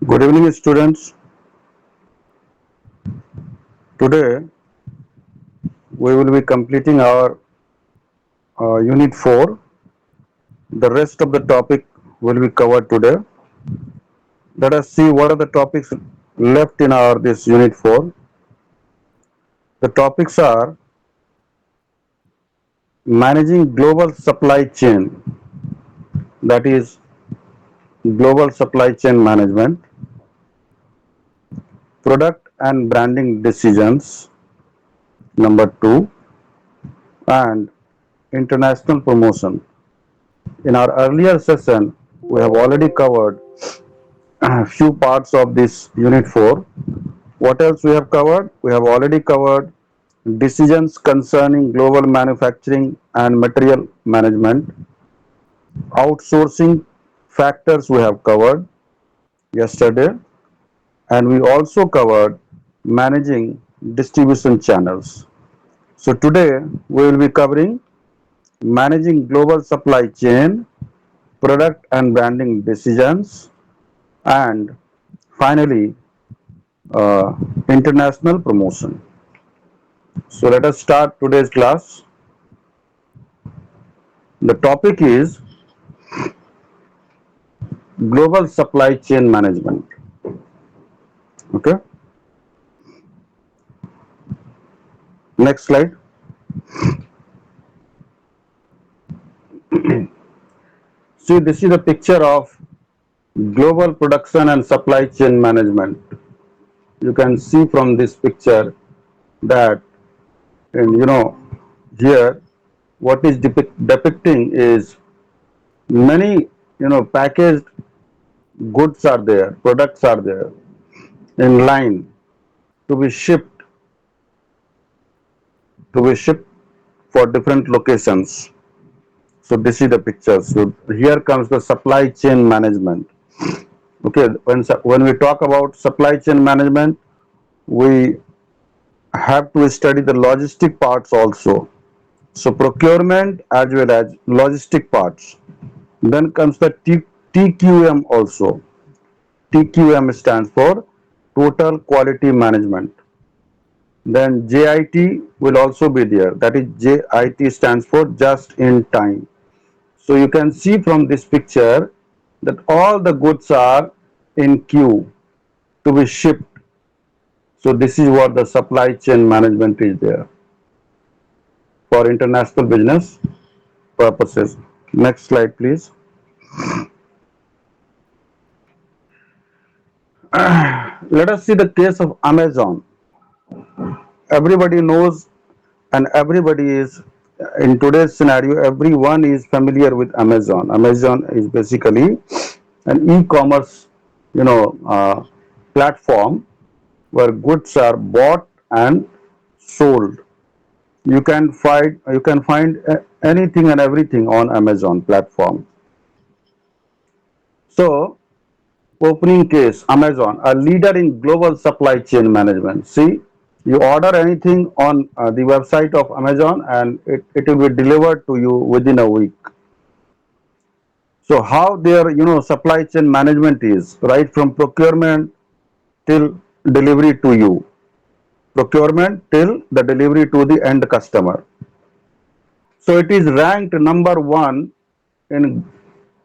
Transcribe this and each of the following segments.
Good evening, students. Today we will be completing our Unit 4. The rest of the topic will be covered today. Let us see what are the topics left in our this Unit 4. The topics are managing global supply chain, that is global supply chain management, product and branding decisions, number 2, and international promotion. In our earlier session, we have already covered a few parts of this Unit 4. What else we have covered? We have already covered decisions concerning global manufacturing and material management. Outsourcing factors we have covered yesterday, and we also covered managing distribution channels. So today we will be covering managing global supply chain, product and branding decisions, and finally uh, international promotion. So let us start today's class. The topic is global supply chain management. Okay. Next slide. See, this is a picture of global production and supply chain management. You can see from this picture that, and here what is depicting is many packaged goods are there, products are there in line to be shipped for different locations. So this is the picture. So here comes the supply chain management. Okay, when we talk about supply chain management, we have to study the logistic parts also. So procurement as well as logistic parts. Then comes the TQM also. TQM stands for Total Quality Management. Then JIT will also be there. That is JIT stands for Just in Time. So you can see from this picture that all the goods are in queue to be shipped. So this is what the supply chain management is there for international business purposes. Next slide, please. Let us see the case of Amazon. Everybody knows, and everybody is in today's scenario, everyone is familiar with Amazon. Amazon is basically an e-commerce, platform where goods are bought and sold. You can find anything and everything on Amazon platform. So, opening case, Amazon, a leader in global supply chain management. See, you order anything on the website of Amazon and it will be delivered to you within a week. So how their supply chain management is, right from procurement till delivery to you, procurement till the delivery to the end customer. So it is ranked number one in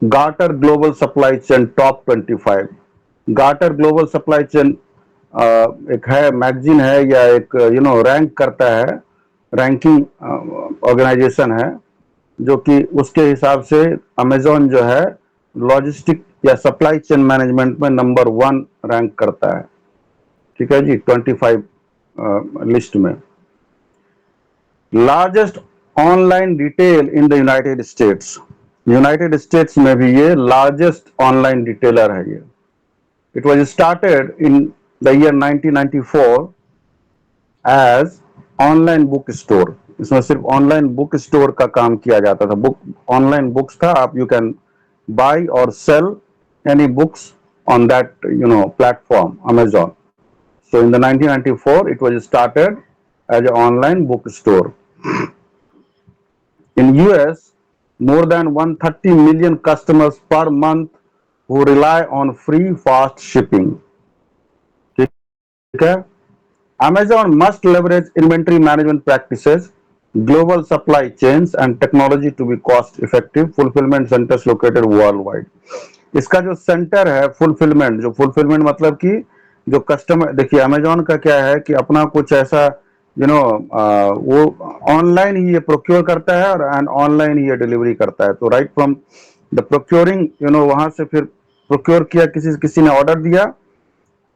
Gartner Global Supply Chain Top 25. Gartner Global Supply Chain एक है magazine है या एक rank करता है, ranking organisation है जो कि उसके हिसाब से अमेजोन जो है लॉजिस्टिक या सप्लाई चेन मैनेजमेंट में नंबर 1 रैंक करता है. ठीक है जी, 25 लिस्ट में. Largest online retail in the United States. United States में भी ये लार्जेस्ट ऑनलाइन रिटेलर है ये. It was started in the year 1994 as online book store. इसमें सिर्फ ऑनलाइन बुक स्टोर का काम किया जाता था. बुक ऑनलाइन बुक्स था, आप यू कैन बाय और sell any books on that platform Amazon. So in the 1994 it was started as an online bookstore. In US, more than 130 million customers per month who rely on free fast shipping. ठीक है, Amazon must leverage inventory management practices, global supply chains and technology to be cost effective. Fulfillment centers located worldwide. इसका जो centre है fulfilment, जो fulfilment मतलब कि जो customer, देखिए अमेजोन का क्या है कि अपना कुछ ऐसा वो ऑनलाइन ही ये प्रोक्योर करता है और एंड ऑनलाइन ही ये डिलीवरी करता है। तो राइट फ्रॉम द प्रोक्योरिंग वहां से फिर प्रोक्योर किया, किसी किसी ने ऑर्डर दिया,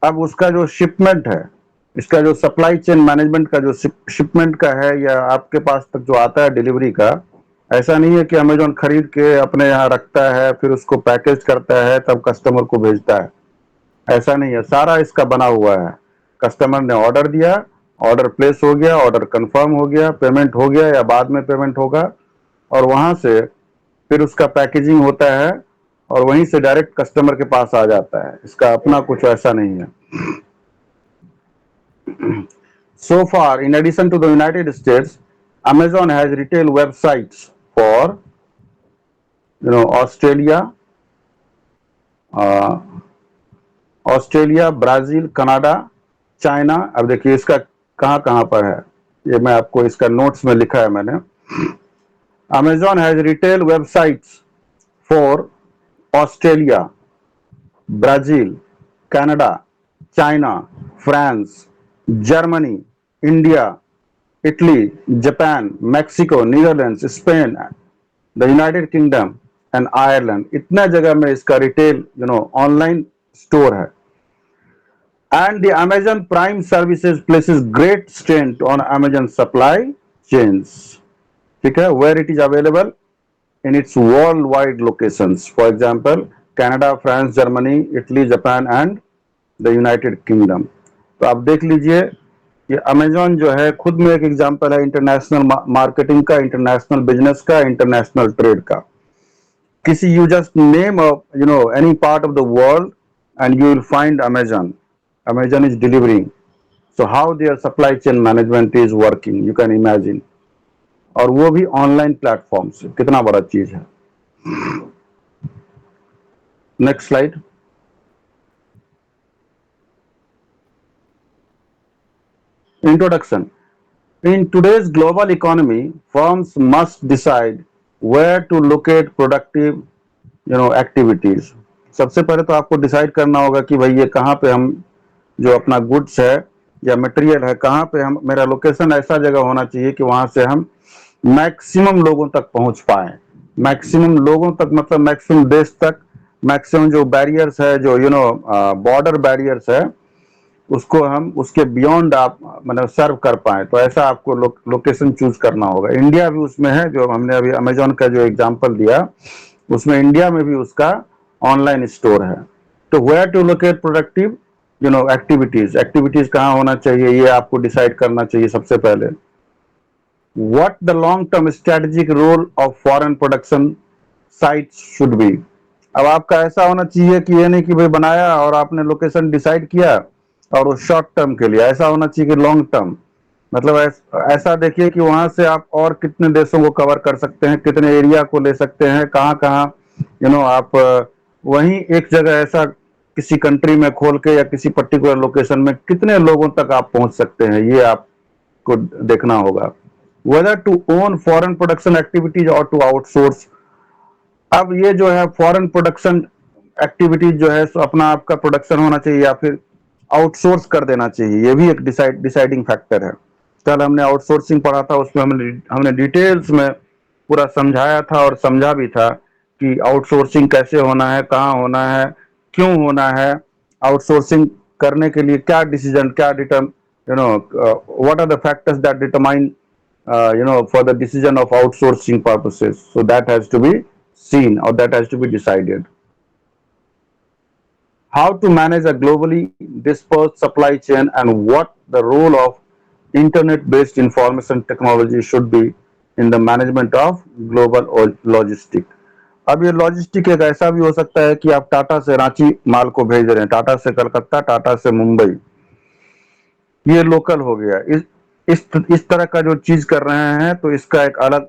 अब उसका जो शिपमेंट है, इसका जो सप्लाई चेन मैनेजमेंट का जो शिपमेंट का है या आपके पास तक जो आता है डिलीवरी का, ऐसा नहीं है कि अमेजोन खरीद के अपने यहाँ रखता है फिर उसको पैकेज करता है तब कस्टमर को भेजता है, ऐसा नहीं है। सारा इसका बना हुआ है। कस्टमर ने ऑर्डर दिया, ऑर्डर प्लेस हो गया, ऑर्डर कंफर्म हो गया, पेमेंट हो गया या बाद में पेमेंट होगा, और वहां से फिर उसका पैकेजिंग होता है और वहीं से डायरेक्ट कस्टमर के पास आ जाता है। इसका अपना कुछ ऐसा नहीं है। So far, in addition to the United States, Amazon has retail websites for Australia, Brazil, Canada, China. अब देखिए इसका कहाँ कहाँ पर है, ये मैं आपको इसका नोट्स में लिखा है मैंने। Amazon has retail websites for Australia, Brazil, Canada, China, France, Germany, India, Italy, Japan, Mexico, Netherlands, Spain, the United Kingdom and Ireland। इतना जगह में इसका रिटेल ऑनलाइन स्टोर है। And the Amazon Prime Services places great strength on Amazon supply chains, ठीक है, where it is available in its worldwide locations, for example Canada, France, Germany, Italy, Japan and the United Kingdom। तो आप देख लीजिए कि Amazon जो है खुद में एक एग्जांपल है इंटरनेशनल मार्केटिंग का, इंटरनेशनल बिजनेस का, इंटरनेशनल ट्रेड का। किसी you just name any part of the world and you will find Amazon is delivering। so how their supply chain management is working you can imagine, और वो भी online platform से, कितना बड़ा चीज है। Next slide. Introduction। In today's global economy, firms must decide where to locate productive activities। सबसे पहले तो आपको डिसाइड करना होगा कि भाई ये कहाँ पे हम जो अपना गुड्स है या मटेरियल है, कहाँ पे हम, मेरा लोकेशन ऐसा जगह होना चाहिए कि वहां से हम मैक्सिमम लोगों तक पहुंच पाए। मैक्सिमम लोगों तक मतलब मैक्सिमम देश तक, मैक्सिमम जो बैरियर्स है, जो बॉर्डर बैरियर्स है, उसको हम उसके बियॉन्ड आप मतलब सर्व कर पाए। तो ऐसा आपको लोकेशन चूज करना होगा। इंडिया भी उसमें है, जो हमने अभी अमेजोन का जो एग्जांपल दिया उसमें इंडिया में भी उसका ऑनलाइन स्टोर है। तो where to locate productive activities कहाँ होना चाहिए, ये आपको डिसाइड करना चाहिए सबसे पहले। What the long term strategic role of foreign production sites should be. अब आपका ऐसा होना चाहिए कि ये नहीं कि भाई बनाया और आपने लोकेशन डिसाइड किया और वो शॉर्ट टर्म के लिए, ऐसा होना चाहिए कि लॉन्ग टर्म, मतलब ऐसा देखिए कि वहां से आप और कितने देशों को कवर कर सकते हैं, कितने एरिया को ले सकते हैं, कहाँ कहाँ आप वहीं एक जगह ऐसा किसी कंट्री में खोल के या किसी पर्टिकुलर लोकेशन में कितने लोगों तक आप पहुंच सकते हैं, ये आपको देखना होगा। Whether to own foreign production activities और टू आउटसोर्स। अब ये जो है फॉरेन प्रोडक्शन एक्टिविटीज जो है सो अपना आपका प्रोडक्शन होना चाहिए या फिर आउटसोर्स कर देना चाहिए, ये भी एक डिसाइडिंग फैक्टर है। कल हमने आउटसोर्सिंग पढ़ा था, उसमें हमने डिटेल्स में पूरा समझाया था और समझा भी था कि आउटसोर्सिंग कैसे होना है, कहाँ होना है, क्यों होना है, आउटसोर्सिंग करने के लिए क्या डिसीजन, क्या what are the factors that determine for the decision of outsourcing purposes, so that has to be seen or that has to be decided। How to manage a globally dispersed supply chain and what the role of internet-based information technology should be in the management of global logistic। अब ये logistic एक ऐसा भी हो सकता है कि आप टाटा से रांची माल को भेज रहे हैं, टाटा से कलकत्ता, टाटा से मुंबई, ये लोकल हो गया। इस तरह का जो चीज कर रहे हैं तो इसका एक अलग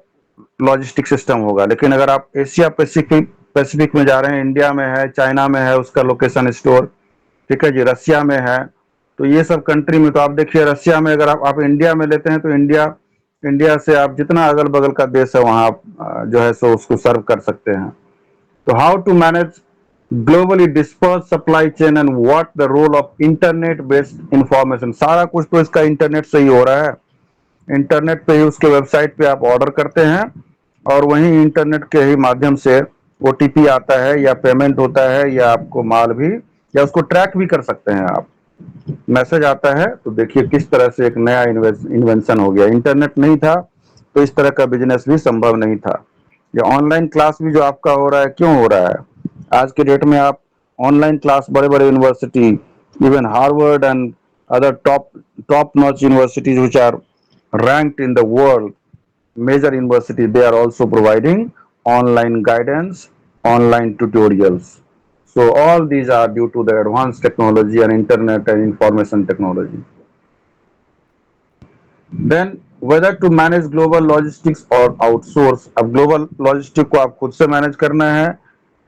लॉजिस्टिक सिस्टम होगा। लेकिन अगर आप एशिया पैसिफिक पैसिफिक में जा रहे हैं, इंडिया में है, चाइना में है उसका लोकेशन स्टोर, ठीक है जी, रसिया में है। तो ये सब कंट्री में, तो आप देखिए रसिया में अगर आप इंडिया में लेते हैं तो इंडिया इंडिया से आप जितना अगल बगल का देश है वहाँ आप जो है सो उसको सर्व कर सकते हैं। तो how to manage globally disperse supply chain and what the role of internet based information, सारा कुछ तो इसका इंटरनेट से ही हो रहा है। इंटरनेट पे ही उसके वेबसाइट पे आप ऑर्डर करते हैं और वहीं इंटरनेट के ही माध्यम से ओटीपी आता है या पेमेंट होता है या आपको माल भी या उसको ट्रैक भी कर सकते हैं आप, मैसेज आता है। तो देखिए किस तरह से एक नया इन्वेंशन हो गया, इंटरनेट नहीं था तो इस तरह का बिजनेस भी संभव नहीं था। ये ऑनलाइन क्लास भी जो आपका हो रहा है, क्यों हो रहा है आज के डेट में? आप ऑनलाइन क्लास बड़े बड़े university, even Harvard and other top notch universities which are ranked in the world, major university, they are also providing online guidance, online tutorials. So all these are due to the advanced technology and internet and information technology. Then whether to manage global logistics or outsource, अब global logistics को आप खुद से manage करना है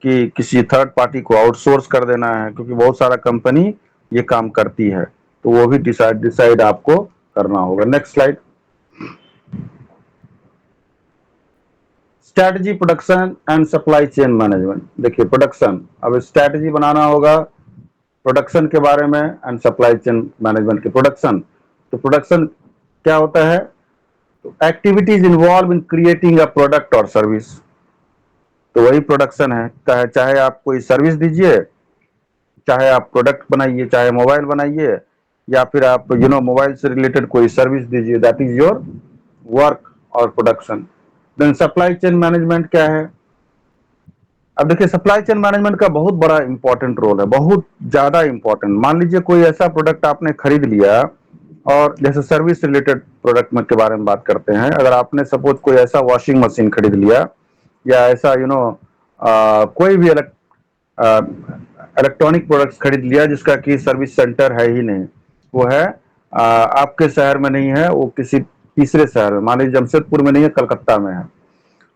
कि किसी third party को आउटसोर्स कर देना है, क्योंकि बहुत सारा कंपनी ये काम करती है, तो वो भी डिसाइड आपको करना होगा। Next slide. Strategy, production and supply chain management. देखिए प्रोडक्शन, अब स्ट्रैटेजी बनाना होगा प्रोडक्शन के बारे में एंड सप्लाई चेन मैनेजमेंट के। प्रोडक्शन, तो प्रोडक्शन क्या होता है? तो activities involve in creating a product और सर्विस, तो वही प्रोडक्शन है। चाहे आप कोई सर्विस दीजिए, चाहे आप प्रोडक्ट बनाइए, चाहे मोबाइल बनाइए या फिर आप मोबाइल से रिलेटेड कोई सर्विस दीजिए, दैट इज योर वर्क और production. Then supply chain management क्या है? अब देखिए सप्लाई चेन मैनेजमेंट का बहुत बड़ा इंपॉर्टेंट रोल है, बहुत ज्यादा इंपॉर्टेंट। मान लीजिए कोई ऐसा प्रोडक्ट आपने खरीद लिया, और जैसे सर्विस रिलेटेड प्रोडक्ट के बारे में बात करते हैं, अगर आपने सपोज कोई ऐसा वॉशिंग मशीन खरीद लिया या ऐसा कोई भी इलेक्ट्रॉनिक प्रोडक्ट्स खरीद लिया जिसका कि सर्विस सेंटर है ही नहीं, वो है आपके शहर में नहीं है, वो किसी तीसरे शहर में, मान लीजिए जमशेदपुर में नहीं है, कलकत्ता में है।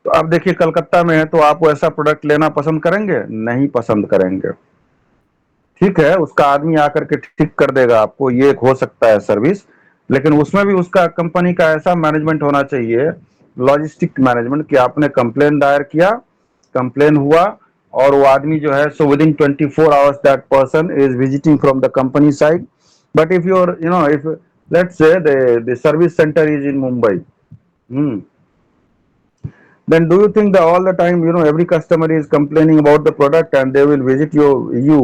तो अब देखिए कलकत्ता में है तो आप वो ऐसा प्रोडक्ट लेना पसंद करेंगे? नहीं पसंद करेंगे। ठीक है, उसका आदमी आकर के ठीक कर देगा आपको, ये एक हो सकता है सर्विस, लेकिन उसमें भी उसका कंपनी का ऐसा मैनेजमेंट होना चाहिए, लॉजिस्टिक मैनेजमेंट, कि आपने कंप्लेन दायर किया, कंप्लेन हुआ और वो आदमी जो है सो within 24 hours that person is visiting from the company side. But if your if let's say the service center is in Mumbai, then do you think that all the time every customer is complaining about the product and they will visit you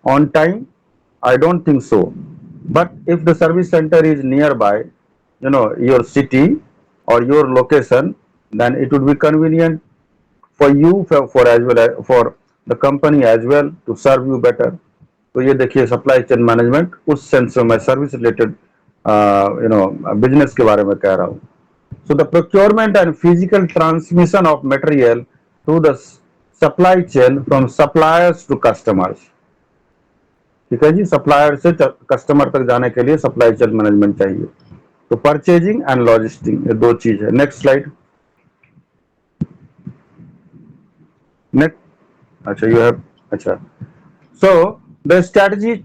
on time? I don't think so. But if the service center is nearby your city or your location, then it would be convenient for you, for as well as for the company as well, to serve you better. तो ये देखिए supply chain management उस sense में मैं service related business के बारे में कह रहा हूँ। So the procurement and physical transmission of material through the supply chain from suppliers to customers, ठीक है जी, सप्लायर से कस्टमर तक जाने के लिए सप्लाई चेन मैनेजमेंट चाहिए। तो परचेजिंग एंड लॉजिस्टिक, ये दो चीज है। Next slide. नेक्स्ट, अच्छा यू हैव, अच्छा, so the strategy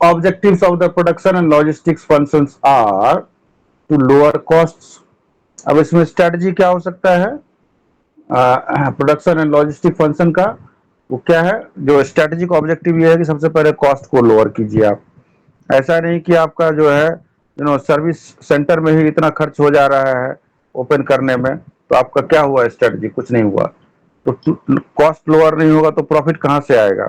objectives of the production and logistics functions are to lower costs। अब इसमें स्ट्रेटजी क्या हो सकता है प्रोडक्शन एंड लॉजिस्टिक फंक्शन का? वो क्या है? जो स्ट्रेटेजिक ऑब्जेक्टिव ये है कि सबसे पहले कॉस्ट को लोअर कीजिए आप। ऐसा नहीं कि आपका जो है सर्विस सेंटर में ही इतना खर्च हो जा रहा है ओपन करने में, तो आपका क्या हुआ स्ट्रेटजी? कुछ नहीं हुआ। तो कॉस्ट लोअर नहीं होगा तो प्रॉफिट कहाँ से आएगा?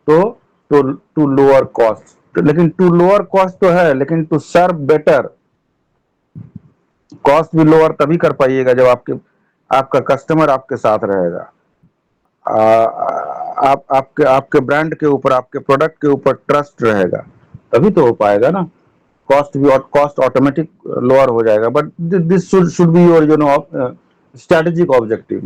तो टू लोअर कॉस्ट, लेकिन टू लोअर कॉस्ट तो है, लेकिन टू सर्व बेटर, कॉस्ट भी लोअर तभी कर पाइएगा जब आपका कस्टमर आपके साथ रहेगा, आपके ब्रांड के ऊपर, आपके प्रोडक्ट के ऊपर ट्रस्ट रहेगा, तभी तो हो पाएगा ना। कॉस्ट ऑटोमेटिक लोअर हो जाएगा, but this should be your strategic objective,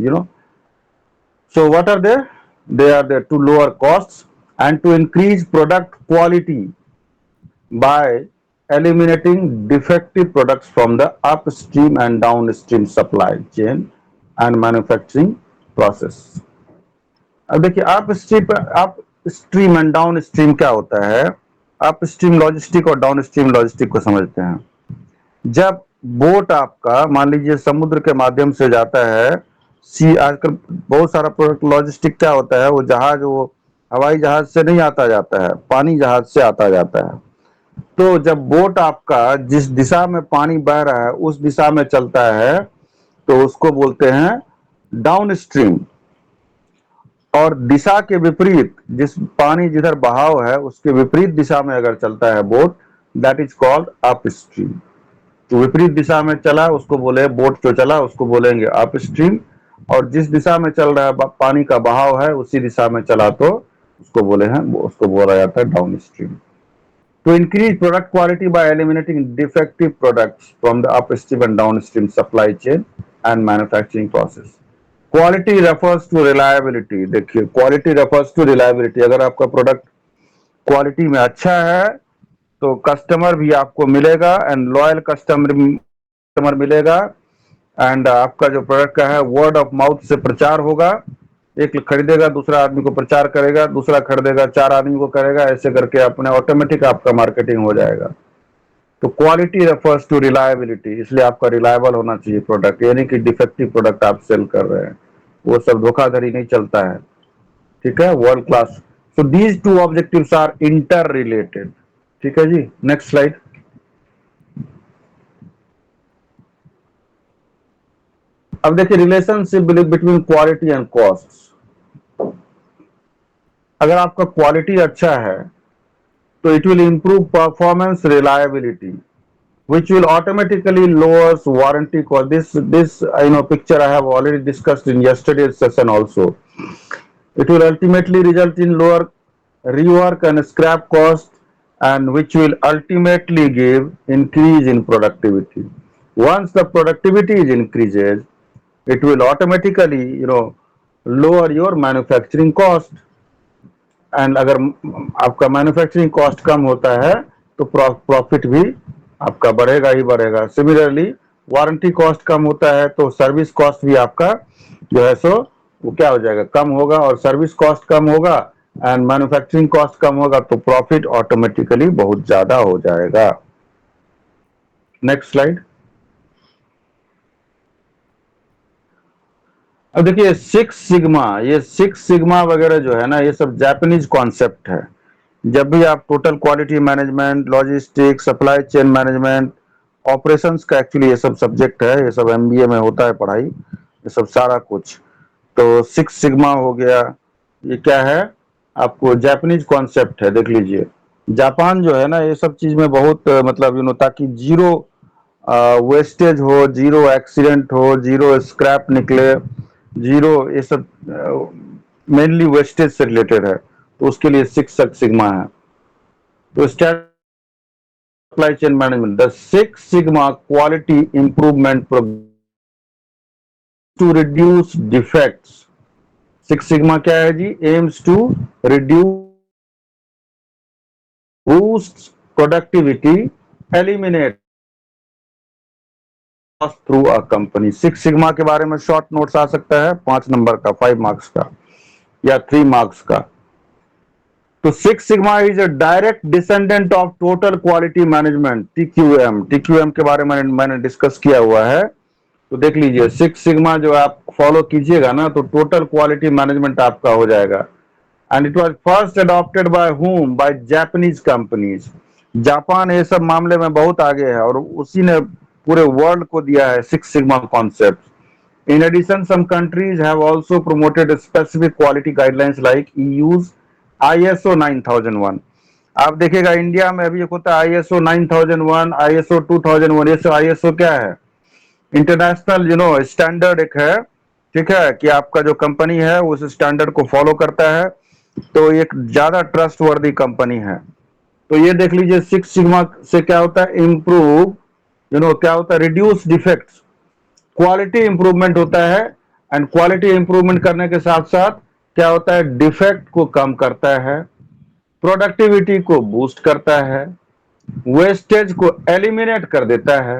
so what are they are there to lower costs and to increase product quality by eliminating defective products from the upstream and downstream supply chain and manufacturing process। अब देखिए आप stream and down stream क्या होता है, आप stream logistic और down stream logistic को समझते हैं। जब बोट आपका मान लीजिए समुद्र के माध्यम से जाता है, सी आजकल बहुत सारा प्रोडक्ट लॉजिस्टिक क्या होता है, वो जहाज, वो हवाई जहाज से नहीं आता जाता है, पानी जहाज से आता जाता है। तो जब बोट आपका जिस दिशा में पानी बह रहा है उस दिशा में चलता है तो उसको बोलते हैं डाउन स्ट्रीम। और दिशा के विपरीत, जिस पानी जिधर बहाव है उसके विपरीत दिशा में अगर चलता है boat, that is called up stream. तो विपरीत दिशा में चला उसको बोले, बोट जो चला उसको बोलेंगे अप स्ट्रीम। और जिस दिशा में चल रहा है पानी का बहाव है उसी दिशा में चला तो उसको बोले हैं, उसको बोला जाता है down stream. To increase product quality by eliminating defective products from the upstream and downstream supply chain and manufacturing process. Quality refers to reliability. देखिए क्वालिटी रेफर्स टू रिलायबिलिटी, अगर आपका प्रोडक्ट क्वालिटी में अच्छा है तो कस्टमर भी आपको मिलेगा एंड लॉयल कस्टमर मिलेगा। एंड आपका जो प्रोडक्ट का है वर्ड ऑफ माउथ से प्रचार होगा, एक खरीदेगा दूसरा आदमी को प्रचार करेगा, दूसरा खरीदेगा चार आदमी को करेगा, ऐसे करके अपने ऑटोमेटिक आपका मार्केटिंग हो जाएगा। तो क्वालिटी रेफर्स टू रिलायबिलिटी, इसलिए आपका रिलायबल होना चाहिए प्रोडक्ट, यानी कि डिफेक्टिव प्रोडक्ट आप सेल कर रहे हैं वो सब धोखाधड़ी नहीं चलता है, ठीक है, world class. So these two objectives are interrelated. ठीक है जी, नेक्स्ट स्लाइड। अब देखिए relationship between quality and cost. अगर आपका क्वालिटी अच्छा है तो it will improve performance reliability, which will automatically lowers warranty cost. This picture I have already discussed in yesterday's session also. It will ultimately result in lower rework and scrap cost, and which will ultimately give increase in productivity. Once the productivity is increases, it will automatically lower your manufacturing cost। And अगर आपका manufacturing cost कम होता है तो profit भी आपका बढ़ेगा ही बढ़ेगा। Similarly warranty cost कम होता है तो सर्विस कॉस्ट भी आपका जो है सो वो क्या हो जाएगा, कम होगा। और सर्विस कॉस्ट कम होगा एंड मैन्युफैक्चरिंग कॉस्ट कम होगा तो प्रॉफिट ऑटोमेटिकली बहुत ज्यादा हो जाएगा। Next slide. अब देखिए सिक्स सिग्मा वगैरह जो है ना, ये सब जापानीज कॉन्सेप्ट है। जब भी आप total quality management, logistic, supply chain management, operations का एक्चुअली ये सब सब्जेक्ट है, ये सब एमबीए में होता है पढ़ाई, ये सब सारा कुछ। तो सिक्स सिग्मा हो गया, ये क्या है, आपको जापानीज कॉन्सेप्ट है, देख लीजिए। जापान जो है ना ये सब चीज में बहुत मतलब ताकि जीरो वेस्टेज हो, जीरो एक्सीडेंट हो, जीरो स्क्रैप निकले, जीरो ये सब मेनली वेस्टेज से रिलेटेड है, तो उसके लिए सिक्स सिग्मा है। तो supply chain management, the six sigma quality improvement to reduce defects. Six sigma क्या है जी, aims to reduce, boost productivity, eliminate through a company. Six sigma के बारे में शॉर्ट नोट्स आ सकता है 5 नंबर का, 5 मार्क्स का या 3 मार्क्स का। तो six sigma is a direct descendant of total quality management, TQM. TQM के बारे में मैंने डिस्कस किया हुआ है, तो देख लीजिए सिक्स सिग्मा जो आप फॉलो कीजिएगा ना तो टोटल क्वालिटी मैनेजमेंट आपका हो जाएगा। And it was first adopted by um, by Japanese companies. Japan ये सब मामले में बहुत आगे है और उसी ने पूरे वर्ल्ड को दिया है six sigma concept. In addition some countries have also promoted specific quality guidelines like EU's ISO 9001। आप देखिएगा इंडिया में अभी एक होता है आईएसओ 9001, आईएसओ 2001। ये सब आईएसओ क्या है, इंटरनेशनल स्टैंडर्ड एक है, ठीक है, कि आपका जो कंपनी है उस स्टैंडर्ड को फॉलो करता है, तो एक ज्यादा ट्रस्ट वर्दी कंपनी है। तो ये देख लीजिए सिक्स सिग्मा से क्या होता है, इंप्रूव क्या होता है, रिड्यूस डिफेक्ट्स, क्वालिटी इंप्रूवमेंट होता है। एंड क्वालिटी इंप्रूवमेंट करने के साथ साथ क्या होता है, डिफेक्ट को कम करता है, प्रोडक्टिविटी को बूस्ट करता है, वेस्टेज को एलिमिनेट कर देता है,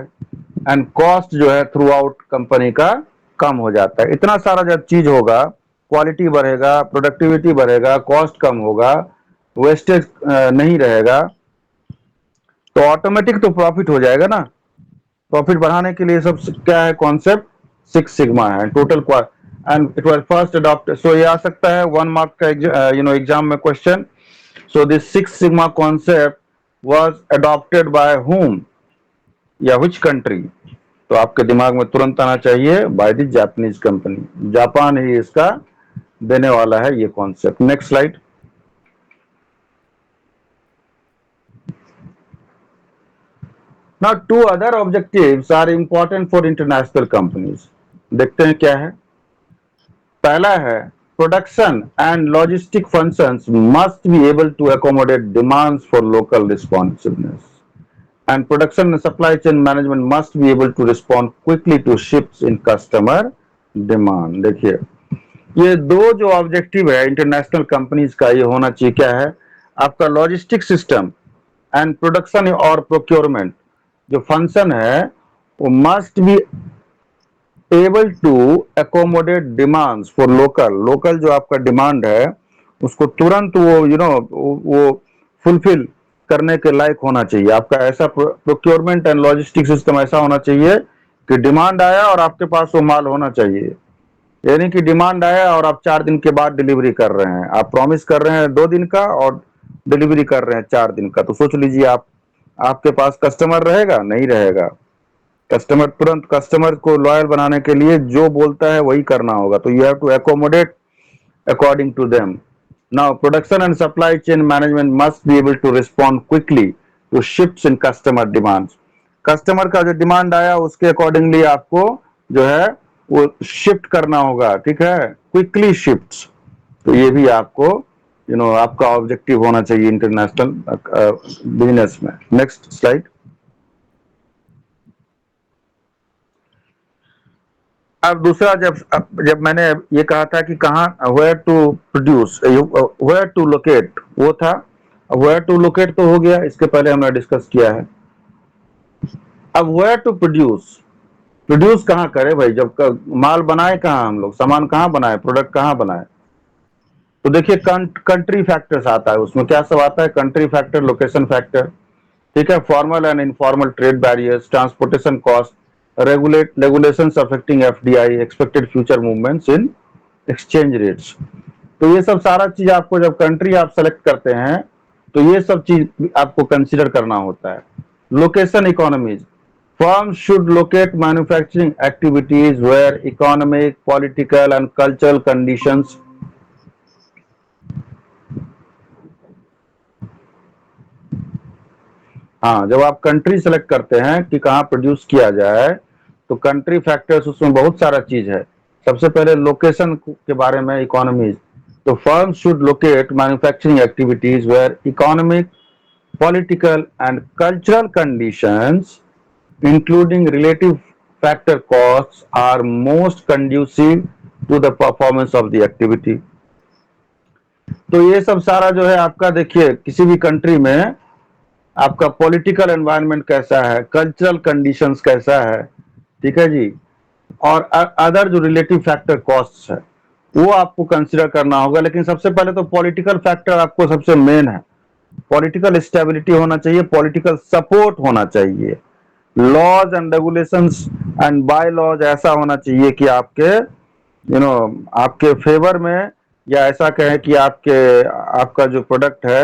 एंड कॉस्ट जो है थ्रू आउट कंपनी का कम हो जाता है। इतना सारा जब चीज होगा क्वालिटी बढ़ेगा, प्रोडक्टिविटी बढ़ेगा, कॉस्ट कम होगा, वेस्टेज नहीं रहेगा, तो ऑटोमेटिक तो प्रॉफिट हो जाएगा ना। प्रॉफिट बढ़ाने के लिए सब क्या है कॉन्सेप्ट, सिक्स सिग्मा है total and it was first adopted. So ये आ सकता है 1 मार्क का एग्जाम में question. So this six sigma concept was adopted by whom या which कंट्री, तो आपके दिमाग में तुरंत आना चाहिए by the Japanese company. Japan ही इसका देने वाला है ये concept. Next slide. Now two other objectives are important for international companies। देखते हैं क्या है। पहला है production and logistic functions must be able to accommodate demands for local responsiveness and production and supply chain management must be able to respond quickly to shifts in customer demand. देखिए ये दो जो ऑब्जेक्टिव है international companies का, ये होना चाहिए क्या है, आपका लॉजिस्टिक सिस्टम एंड प्रोडक्शन और प्रोक्योरमेंट जो फंक्शन है वो must be able to accommodate demands for local. Local जो आपका डिमांड है उसको तुरंत वो वो फुलफिल करने के लायक होना चाहिए। आपका ऐसा प्रोक्योरमेंट एंड लॉजिस्टिक सिस्टम ऐसा होना चाहिए कि डिमांड आया और आपके पास वो माल होना चाहिए। यानी कि डिमांड आया और आप 4 दिन के बाद डिलीवरी कर रहे हैं, आप प्रॉमिस कर रहे हैं 2 दिन का और डिलीवरी कर रहे हैं 4 दिन का, तो सोच लीजिए आप आपके पास कस्टमर रहेगा नहीं रहेगा। कस्टमर तुरंत, कस्टमर को लॉयल बनाने के लिए जो बोलता है वही करना होगा, तो you have to accommodate according to them. Now, production and supply chain management must be able to respond quickly to shifts in customer demands. Customer का जो डिमांड आया उसके अकॉर्डिंगली आपको जो है वो शिफ्ट करना होगा, ठीक है, क्विकली शिफ्ट्स। तो ये भी आपको आपका ऑब्जेक्टिव होना चाहिए इंटरनेशनल बिजनेस में। Next slide. अब दूसरा, जब मैंने ये कहा था कि कहाँ where to produce, where to locate, वो था। वेयर टू लोकेट तो हो गया, इसके पहले हमने डिस्कस किया है। अब वेयर टू प्रोड्यूस, प्रोड्यूस कहाँ करे भाई, जब माल बनाए कहाँ, हम लोग सामान कहाँ बनाए, प्रोडक्ट कहाँ बनाए। तो देखिए कंट्री फैक्टर्स आता है उसमें, क्या सब आता है, कंट्री फैक्टर, लोकेशन फैक्टर, ठीक है, formal and informal trade barriers, transportation cost, regulations affecting FDI, expected future movements in exchange rates. तो ये सब सारा चीज आपको जब कंट्री आप सेलेक्ट करते हैं तो ये सब चीज आपको कंसीडर करना होता है। Location economies, firms should locate manufacturing activities where economic, political and cultural conditions हाँ, जब आप कंट्री सेलेक्ट करते हैं कि कहाँ प्रोड्यूस किया जाए तो कंट्री फैक्टर्स उसमें बहुत सारा चीज है। सबसे पहले लोकेशन के बारे में, इकोनॉमीज, तो firm should locate manufacturing activities where economic, political and cultural conditions including relative factor costs are most conducive to the performance of the activity. तो ये सब सारा जो है आपका, देखिए किसी भी कंट्री में आपका पॉलिटिकल एनवायरनमेंट कैसा है, कल्चरल कंडीशंस कैसा है, ठीक है जी, और अदर जो रिलेटिव फैक्टर कॉस्ट्स है वो आपको कंसीडर करना होगा। लेकिन सबसे पहले तो पॉलिटिकल फैक्टर आपको सबसे मेन है। पॉलिटिकल स्टेबिलिटी होना चाहिए, पॉलिटिकल सपोर्ट होना चाहिए, laws and regulations and bylaws ऐसा होना चाहिए कि आपके आपके फेवर में, या ऐसा कहें कि आपका जो प्रोडक्ट है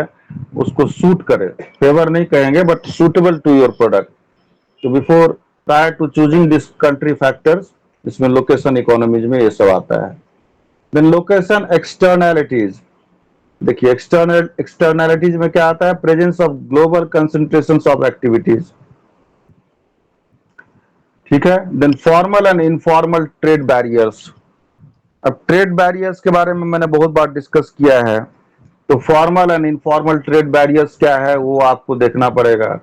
उसको सूट करे, फेवर नहीं कहेंगे but suitable to your product. तो before prior to choosing this country factors, इसमें लोकेशन इकोनॉमीज में ये सब आता है। देन लोकेशन एक्सटर्नैलिटीज, देखिए एक्सटर्नैलिटीज में क्या आता है, presence of global concentration of activities, ठीक है। Then formal and informal trade barriers. अब ट्रेड बैरियर्स के बारे में मैंने बहुत बार डिस्कस किया है, तो formal and informal trade barriers क्या है वो आपको देखना पड़ेगा,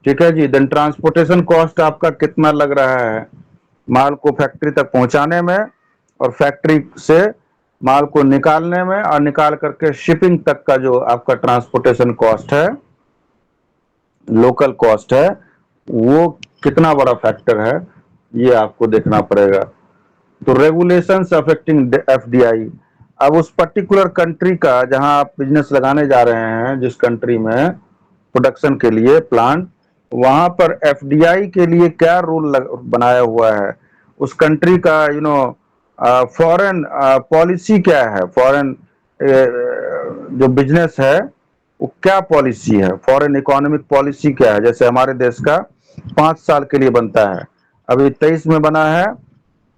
ठीक है जी। देन ट्रांसपोर्टेशन कॉस्ट आपका कितना लग रहा है माल को फैक्ट्री तक पहुंचाने में, और फैक्ट्री से माल को निकालने में, और निकाल करके शिपिंग तक का जो आपका ट्रांसपोर्टेशन कॉस्ट है, लोकल कॉस्ट है, वो कितना बड़ा फैक्टर है ये आपको देखना पड़ेगा। तो रेगुलेशंस अफेक्टिंग एफडीआई, अब उस पर्टिकुलर कंट्री का जहां आप बिजनेस लगाने जा रहे हैं, जिस कंट्री में प्रोडक्शन के लिए प्लांट, वहां पर एफडीआई के लिए क्या रूल बनाया हुआ है, उस कंट्री का फॉरेन पॉलिसी क्या है, फॉरेन जो बिजनेस है वो क्या पॉलिसी है, फॉरेन इकोनॉमिक पॉलिसी क्या है। जैसे हमारे देश का 5 साल के लिए बनता है, अभी 23 में बना है,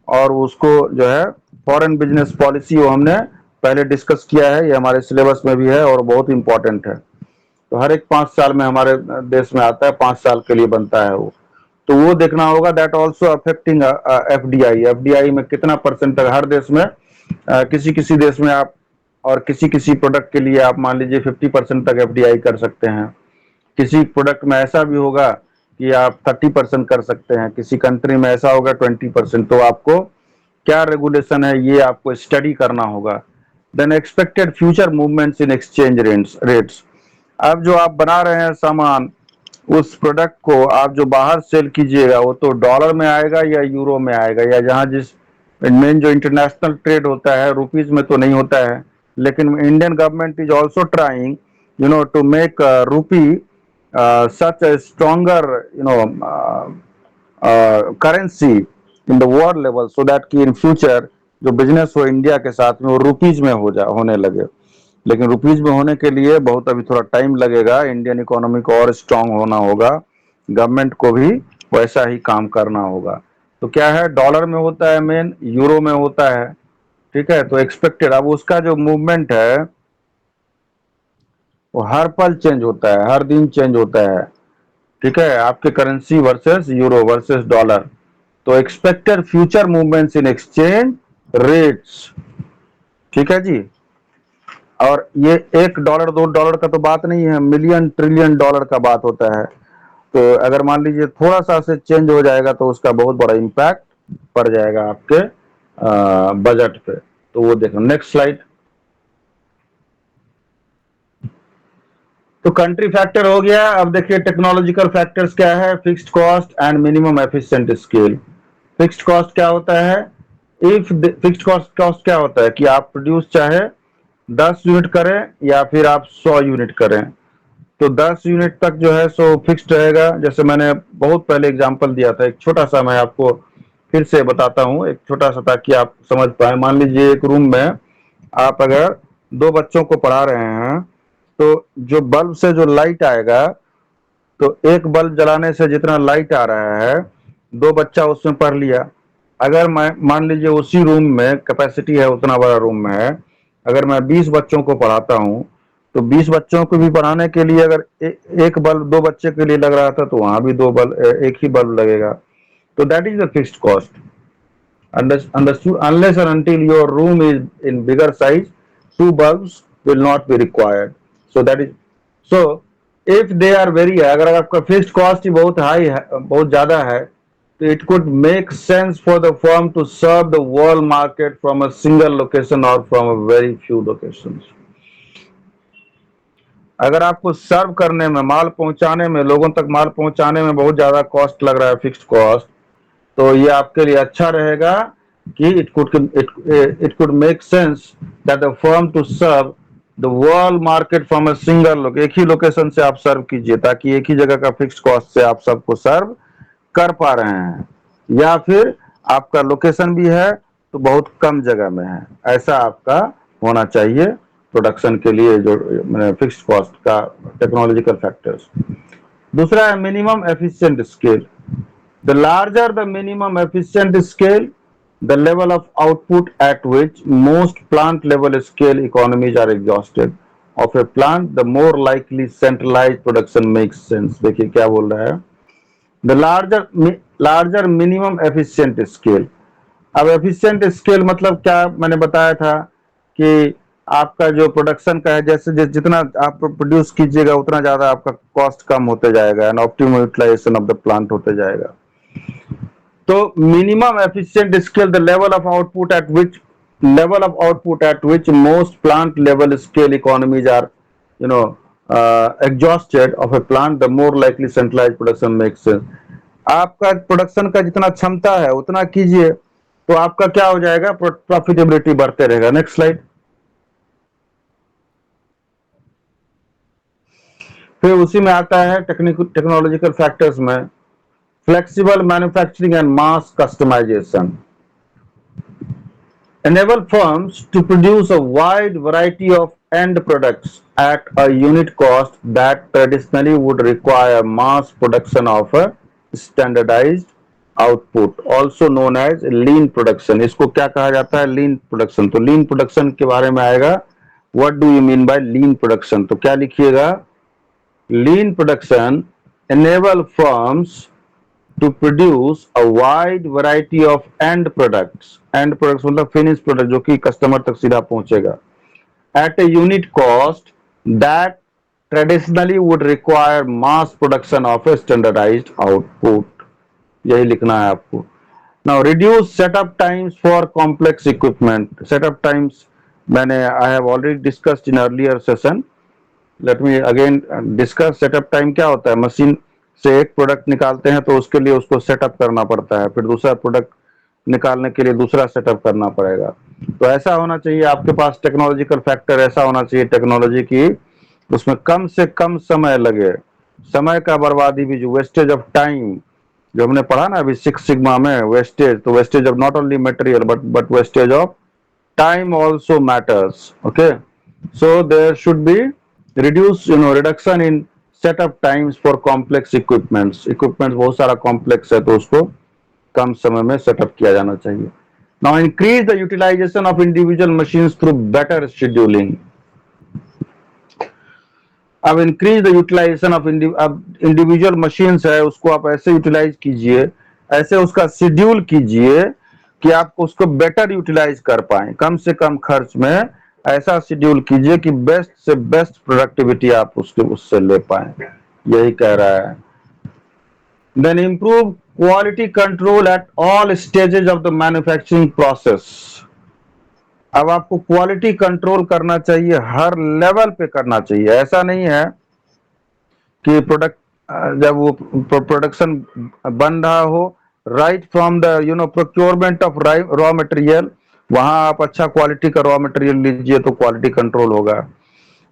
और उसको जो है फॉरेन बिजनेस पॉलिसी वो हमने पहले डिस्कस किया है, ये हमारे सिलेबस में भी है और बहुत इंपॉर्टेंट है। तो हर एक 5 साल में हमारे देश में आता है, 5 साल के लिए बनता है वो, तो वो देखना होगा। That also affecting FDI, FDI में कितना परसेंट तक हर देश में, किसी किसी देश में आप और किसी किसी प्रोडक्ट के लिए आप मान लीजिए 50% तक एफडीआई कर सकते हैं। किसी प्रोडक्ट में ऐसा भी होगा कि आप 30% कर सकते हैं, किसी कंट्री में ऐसा होगा 20%। तो आपको क्या रेगुलेशन है ये आपको स्टडी करना होगा। Then expected future movements in exchange rates. अब जो आप बना रहे हैं सामान, उस प्रोडक्ट को आप जो बाहर सेल कीजिएगा वो तो डॉलर में आएगा या यूरो में आएगा, या जहां जिस मेन जो इंटरनेशनल ट्रेड होता है रुपीज में तो नहीं होता है। लेकिन Indian government is also trying to make rupee such a stronger currency in the world level, so that कि इन फ्यूचर जो बिजनेस हो इंडिया के साथ में वो रुपीज में होने लगे। लेकिन रुपीज में होने के लिए बहुत अभी थोड़ा टाइम लगेगा, इंडियन इकोनॉमी को और स्ट्रांग होना होगा, गवर्नमेंट को भी वैसा ही काम करना होगा। तो क्या है, डॉलर में होता है मेन, यूरो में होता है, ठीक है। तो एक्सपेक्टेड अब उसका जो मूवमेंट है वो हर पल चेंज होता है, हर दिन चेंज होता है, ठीक है, आपके currency versus euro versus dollar. तो expected future movements in exchange rates, ठीक है जी। और ये $1 $2 का तो बात नहीं है, मिलियन ट्रिलियन डॉलर का बात होता है। तो अगर मान लीजिए थोड़ा सा से चेंज हो जाएगा तो उसका बहुत बड़ा इम्पैक्ट पड़ जाएगा आपके बजट पे। तो वो देखो नेक्स्ट स्लाइड। तो कंट्री फैक्टर हो गया। अब देखिए टेक्नोलॉजिकल फैक्टर्स क्या है, fixed cost and minimum efficient scale. Fixed cost क्या होता है, इफ फिक्स्ड कॉस्ट क्या होता है कि आप प्रोड्यूस चाहे 10 यूनिट करें या फिर आप 100 यूनिट करें, तो 10 यूनिट तक जो है सो फिक्स्ड रहेगा। जैसे मैंने बहुत पहले एग्जांपल दिया था, एक छोटा सा मैं आपको फिर से बताता हूँ, एक छोटा सा ताकि आप समझ पाए। मान लीजिए एक रूम में आप अगर 2 बच्चों को पढ़ा रहे हैं, तो जो बल्ब से जो लाइट आएगा, तो एक बल्ब जलाने से जितना लाइट आ रहा है 2 बच्चा उसमें पढ़ लिया। अगर मैं मान लीजिए उसी रूम में कैपेसिटी है, उतना बड़ा रूम में है, अगर मैं 20 बच्चों को पढ़ाता हूँ, तो 20 बच्चों को भी पढ़ाने के लिए अगर एक बल्ब 2 बच्चे के लिए लग रहा था, तो वहां भी एक ही बल्ब लगेगा। तो that is the fixed cost. Understood? Unless and until your room is in bigger size, 2 bulbs will not be required. So that is so. If they are very high, अगर आपका फिक्स्ड कॉस्ट ही बहुत high है, बहुत ज्यादा है, तो it could make sense for the firm to serve the world market from a single location or from a very few locations. अगर आपको सर्व करने में, माल पहुंचाने में, लोगों तक माल पहुंचाने में बहुत ज्यादा कॉस्ट लग रहा है, फिक्स्ड कॉस्ट, तो ये आपके लिए अच्छा रहेगा कि it could make sense that the firm to serve the world market from a single एक ही लोकेशन से आप सर्व कीजिए, ताकि एक ही जगह का फिक्स्ड कॉस्ट से आप सबको सर्व कर पा रहे हैं। या फिर आपका लोकेशन भी है तो बहुत कम जगह में है, ऐसा आपका होना चाहिए प्रोडक्शन के लिए जो फिक्स्ड कॉस्ट का टेक्नोलॉजिकल फैक्टर्स। दूसरा है minimum efficient scale. The larger the minimum efficient scale, the level of output at which most plant level scale economies are exhausted of a plant, the more likely centralized production makes sense. देखिए क्या बोल रहा है, the larger minimum efficient scale। अब efficient scale मतलब क्या, मैंने बताया था कि आपका जो प्रोडक्शन का है, जैसे जितना आप प्रोड्यूस कीजिएगा उतना ज्यादा आपका कॉस्ट कम होते जाएगा and optimum utilization of the plant होते जाएगा। तो minimum efficient scale, the level of output at which most plant level scale economies are exhausted of a plant, the more likely centralized production makes sense। आपका production का जितना क्षमता है उतना कीजिए, तो आपका क्या हो जाएगा, प्रॉफिटेबिलिटी बढ़ते रहेगा। Next slide. फिर उसी में आता है टेक्नोलॉजिकल फैक्टर्स में flexible manufacturing and mass customization enable firms to produce a wide variety of end products at a unit cost that traditionally would require mass production of a standardized output, also known as lean production. इसको क्या कहा जाता है? lean production. तो lean production के बारे में आएगा. What do you mean by lean production? तो क्या लिखिएगा? Lean production enable firms to produce a wide variety of end products. End products मतलब finished product जो कि कस्टमर तक सीधा पहुंचेगा at a unit cost that traditionally would require mass production of a standardized output. यही लिखना है आपको. Now reduce setup times for complex equipment. Setup times मैंने I have already discussed in earlier session. Let me again discuss. Setup time क्या होता है? Machine से एक प्रोडक्ट निकालते हैं तो उसके लिए उसको सेटअप करना पड़ता है, फिर दूसरा प्रोडक्ट निकालने के लिए दूसरा सेटअप करना पड़ेगा. तो ऐसा होना चाहिए आपके पास टेक्नोलॉजिकल फैक्टर, ऐसा होना चाहिए टेक्नोलॉजी की उसमें कम से कम समय लगे, समय का बर्बादी भी, जो वेस्टेज ऑफ टाइम जो हमने पढ़ा ना अभी सिक्स सिग्मा में, वेस्टेज, तो wastage of not only material but wastage of time also matters. Okay, so there should be reduction in setup times for complex equipments. बहुत सारा complex है तो उसको कम समय में सेटअप किया जाना चाहिए. Now increase the utilization of individual machines through better scheduling. अब increase the utilization of individual machines है उसको आप ऐसे यूटिलाइज कीजिए, ऐसे उसका शेड्यूल कीजिए कि आप उसको बेटर यूटिलाइज कर पाए, कम से कम खर्च में ऐसा शेड्यूल कीजिए कि बेस्ट से बेस्ट प्रोडक्टिविटी आप उससे ले पाए. यही कह रहा है. Then improve quality control at all stages of the manufacturing process. अब आपको क्वालिटी कंट्रोल करना चाहिए, हर लेवल पे करना चाहिए. ऐसा नहीं है कि प्रोडक्ट जब वो प्रोडक्शन बन रहा हो, right from the procurement of raw material, वहां आप अच्छा क्वालिटी का रॉ मटेरियल लीजिए तो क्वालिटी कंट्रोल होगा.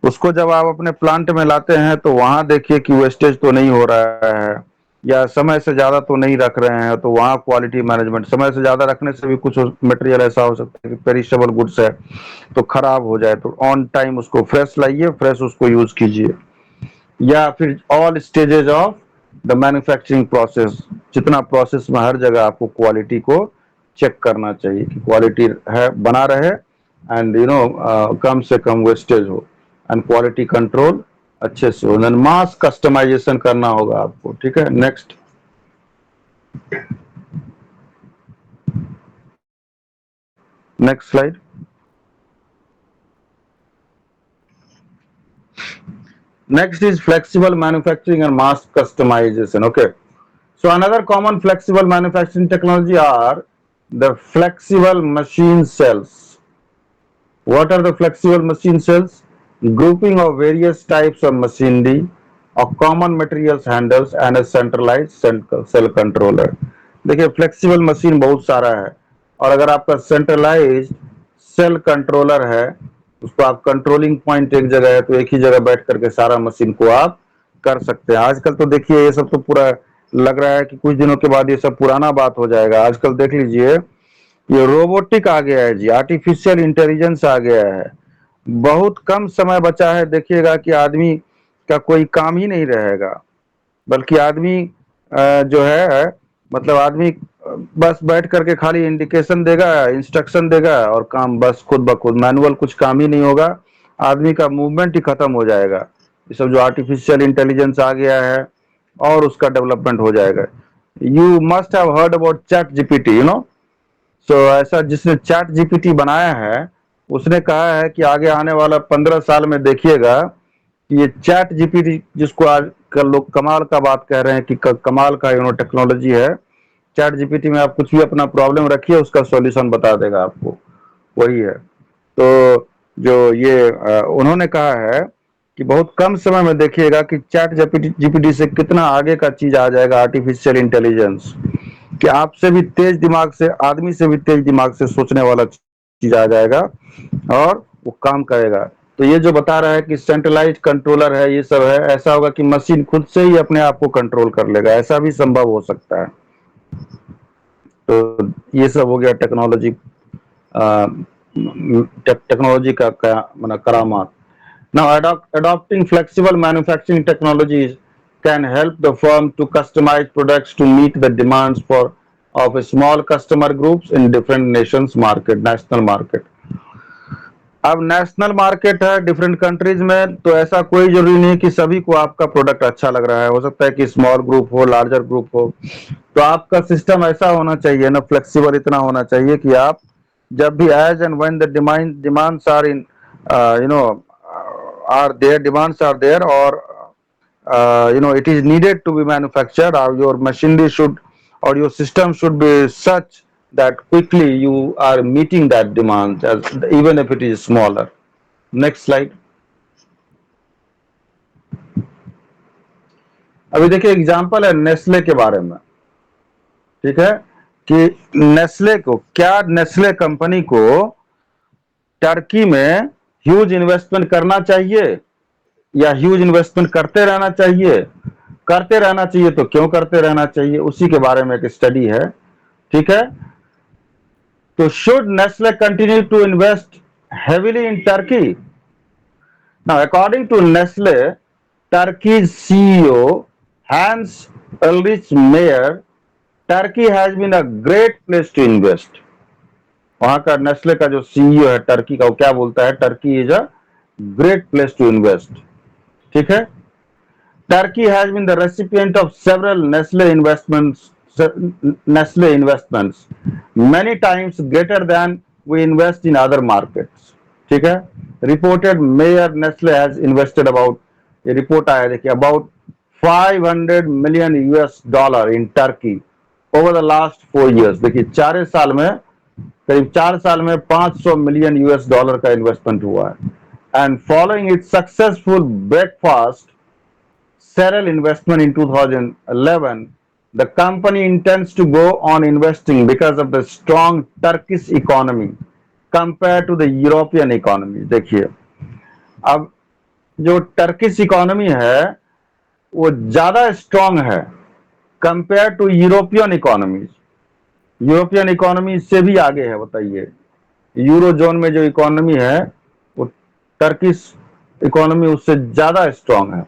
उसको जब आप अपने प्लांट में लाते हैं तो वहां देखिए कि वेस्टेज तो नहीं हो रहा है या समय से ज्यादा तो नहीं रख रहे हैं, तो वहाँ क्वालिटी मैनेजमेंट. समय से ज्यादा रखने से भी कुछ मटेरियल ऐसा हो सकता है कि पेरिशेबल गुड्स है तो खराब हो जाए, तो ऑन टाइम उसको फ्रेश लाइए, फ्रेश उसको यूज कीजिए. या फिर all stages of the manufacturing process, जितना प्रोसेस में हर जगह आपको क्वालिटी को चेक करना चाहिए कि क्वालिटी है बना रहे एंड कम से कम वेस्टेज हो एंड क्वालिटी कंट्रोल अच्छे से हो. मास कस्टमाइजेशन करना होगा आपको. ठीक है, next. Next slide. Next is flexible manufacturing and mass customization. Okay, so another common flexible manufacturing technology are the flexible machine cells. What are the flexible machine cells? Grouping of various types of machinery of common materials handles and a centralized cell controller. देखिए flexible machine बहुत सारा है और अगर आपका centralised cell controller है, उसको आप कंट्रोलिंग पॉइंट एक जगह है तो एक ही जगह बैठ करके सारा मशीन को आप कर सकते हैं. आजकल तो देखिए ये सब तो पूरा लग रहा है कि कुछ दिनों के बाद ये सब पुराना बात हो जाएगा. आजकल देख लीजिए ये रोबोटिक आ गया है जी, आर्टिफिशियल इंटेलिजेंस आ गया है. बहुत कम समय बचा है, देखिएगा कि आदमी का कोई काम ही नहीं रहेगा, बल्कि आदमी जो है मतलब आदमी बस बैठ करके खाली इंडिकेशन देगा, इंस्ट्रक्शन देगा और काम बस खुद ब खुद, मैनुअल कुछ काम ही नहीं होगा, आदमी का मूवमेंट ही खत्म हो जाएगा. ये सब जो आर्टिफिशियल इंटेलिजेंस आ गया है और उसका डेवलपमेंट हो जाएगा. You must have heard about ChatGPT, so ऐसा जिसने चैट जीपीटी बनाया है उसने कहा है कि आगे आने वाला 15 साल में देखिएगा कि ये चैट जीपीटी जिसको आज कल लोग कमाल का बात कह रहे हैं कि कमाल का टेक्नोलॉजी है, चैट जीपीटी में आप कुछ भी अपना प्रॉब्लम रखिए उसका सॉल्यूशन बता देगा आपको, वही है. तो जो ये उन्होंने कहा है कि बहुत कम समय में देखिएगा कि चैट जीपीटी से कितना आगे का चीज आ जाएगा, आर्टिफिशियल इंटेलिजेंस, कि आपसे भी तेज दिमाग से, आदमी से भी तेज दिमाग से सोचने वाला चीज आ जाएगा और वो काम करेगा. तो ये जो बता रहा है कि सेंट्रलाइज्ड कंट्रोलर है, ये सब है, ऐसा होगा कि मशीन खुद से ही अपने आप को कंट्रोल कर लेगा, ऐसा भी संभव हो सकता है। तो ये सब हो गया टेक्नोलॉजी, टेक्नोलॉजी का मतलब करामात। Now, adopting flexible manufacturing technologies can help the firm to customize products to meet the demands of small customer groups in different nations market, national market. अब नेशनल मार्केट है डिफरेंट कंट्रीज में, तो ऐसा कोई जरूरी नहीं कि सभी को आपका प्रोडक्ट अच्छा लग रहा है, हो सकता है कि स्मॉल ग्रुप हो, लार्जर ग्रुप हो। तो आपका सिस्टम ऐसा होना चाहिए ना, फ्लेक्सिबल इतना होना चाहिए कि आप जब भी as and when the demands are in you know are their demands are there, or it is needed to be manufactured, or your machinery should, or your system should be such that quickly you are meeting that demand, even if it is smaller. Next slide. अभी देखिए example है Nestle के बारे में, ठीक है, कि Nestle company को टर्की में ह्यूज इन्वेस्टमेंट करना चाहिए या ह्यूज इन्वेस्टमेंट करते रहना चाहिए? करते रहना चाहिए, तो क्यों करते रहना चाहिए, उसी के बारे में एक स्टडी है, ठीक है। तो should Nestle continue to invest heavily in Turkey? Now according to Nestle, Turkey's CEO Hans Ulrich Meyer, Turkey has been a great place to invest. वहां का नेस्ले का जो सीईओ है टर्की का, वो क्या बोलता है? Turkey is a great place to invest, ठीक है। Turkey has been the recipient of several Nestle investments, many times greater than we invest in other markets. ठीक है, reported Mayor Nestle has invested about, ये report आया देखिए, about $500 million in Turkey over the last 4 years. देखिए करीब 4 साल में $500 million का इन्वेस्टमेंट हुआ है। And following its successful breakfast Cereal investment in 2011, the company intends to go on investing because of the strong Turkish economy compared to the European economy. देखिए, अब जो टर्किश इकोनॉमी है वो ज्यादा स्ट्रांग है compare to European economies. European economy इससे भी आगे है, बताइए। यूरो जोन में जो इकोनॉमी है वो टर्किश इकोनॉमी उससे ज्यादा स्ट्रांग है।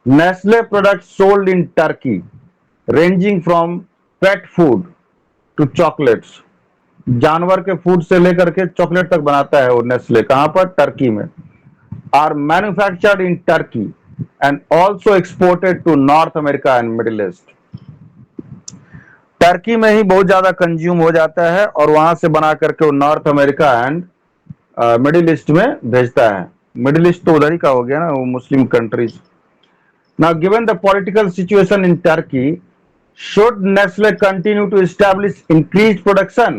Nestle products sold in Turkey ranging from pet food to chocolates, जानवर के फूड से लेकर के चॉकलेट तक बनाता है वो नेस्ले, कहां पर? टर्की में। Are manufactured in Turkey and also exported to North America and Middle East. Turkey में ही बहुत ज्यादा कंज्यूम हो जाता है और वहां से बना करके वो north America and Middle east में भेजता है। मिडिल ईस्ट तो उधर ही का हो गया ना, वो Muslim countries. Now, given the political situation in Turkey, should Nestle continue to establish increased production,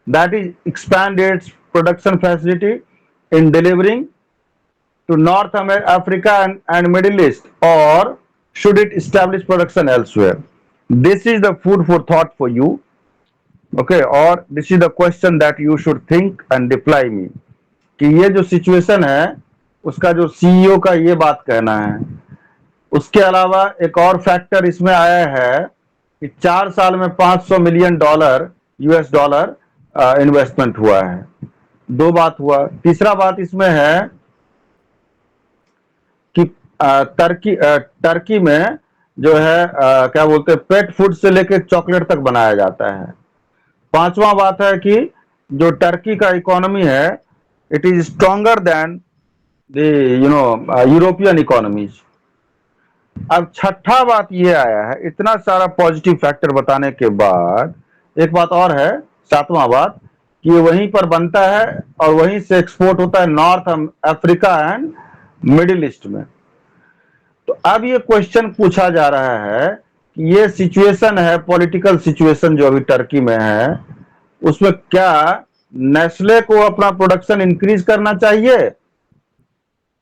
that is, expand its production facility in delivering to North Africa and Middle East, or should it establish production elsewhere? This is the food for thought for you, okay, or this is the question that you should think and reply me, कि ये जो situation है उसका जो CEO का ये बात कहना है। उसके अलावा एक और फैक्टर इसमें आया है कि 4 साल में $500 मिलियन इन्वेस्टमेंट हुआ है। 2 बात हुआ। तीसरा बात इसमें है कि टर्की में जो है क्या बोलते हैं, पेट फूड से लेकर चॉकलेट तक बनाया जाता है। 5वां बात है कि जो टर्की का इकोनॉमी है, it is stronger than the European economies. अब छठा बात ये आया है, इतना सारा पॉजिटिव फैक्टर बताने के बाद एक बात और है, 7वां बात, कि ये वहीं पर बनता है और वहीं से एक्सपोर्ट होता है north Africa and Middle east में। तो अब ये क्वेश्चन पूछा जा रहा है कि ये सिचुएशन है, पॉलिटिकल सिचुएशन जो अभी टर्की में है, उसमें क्या नेस्ले को अपना प्रोडक्शन इंक्रीज करना चाहिए?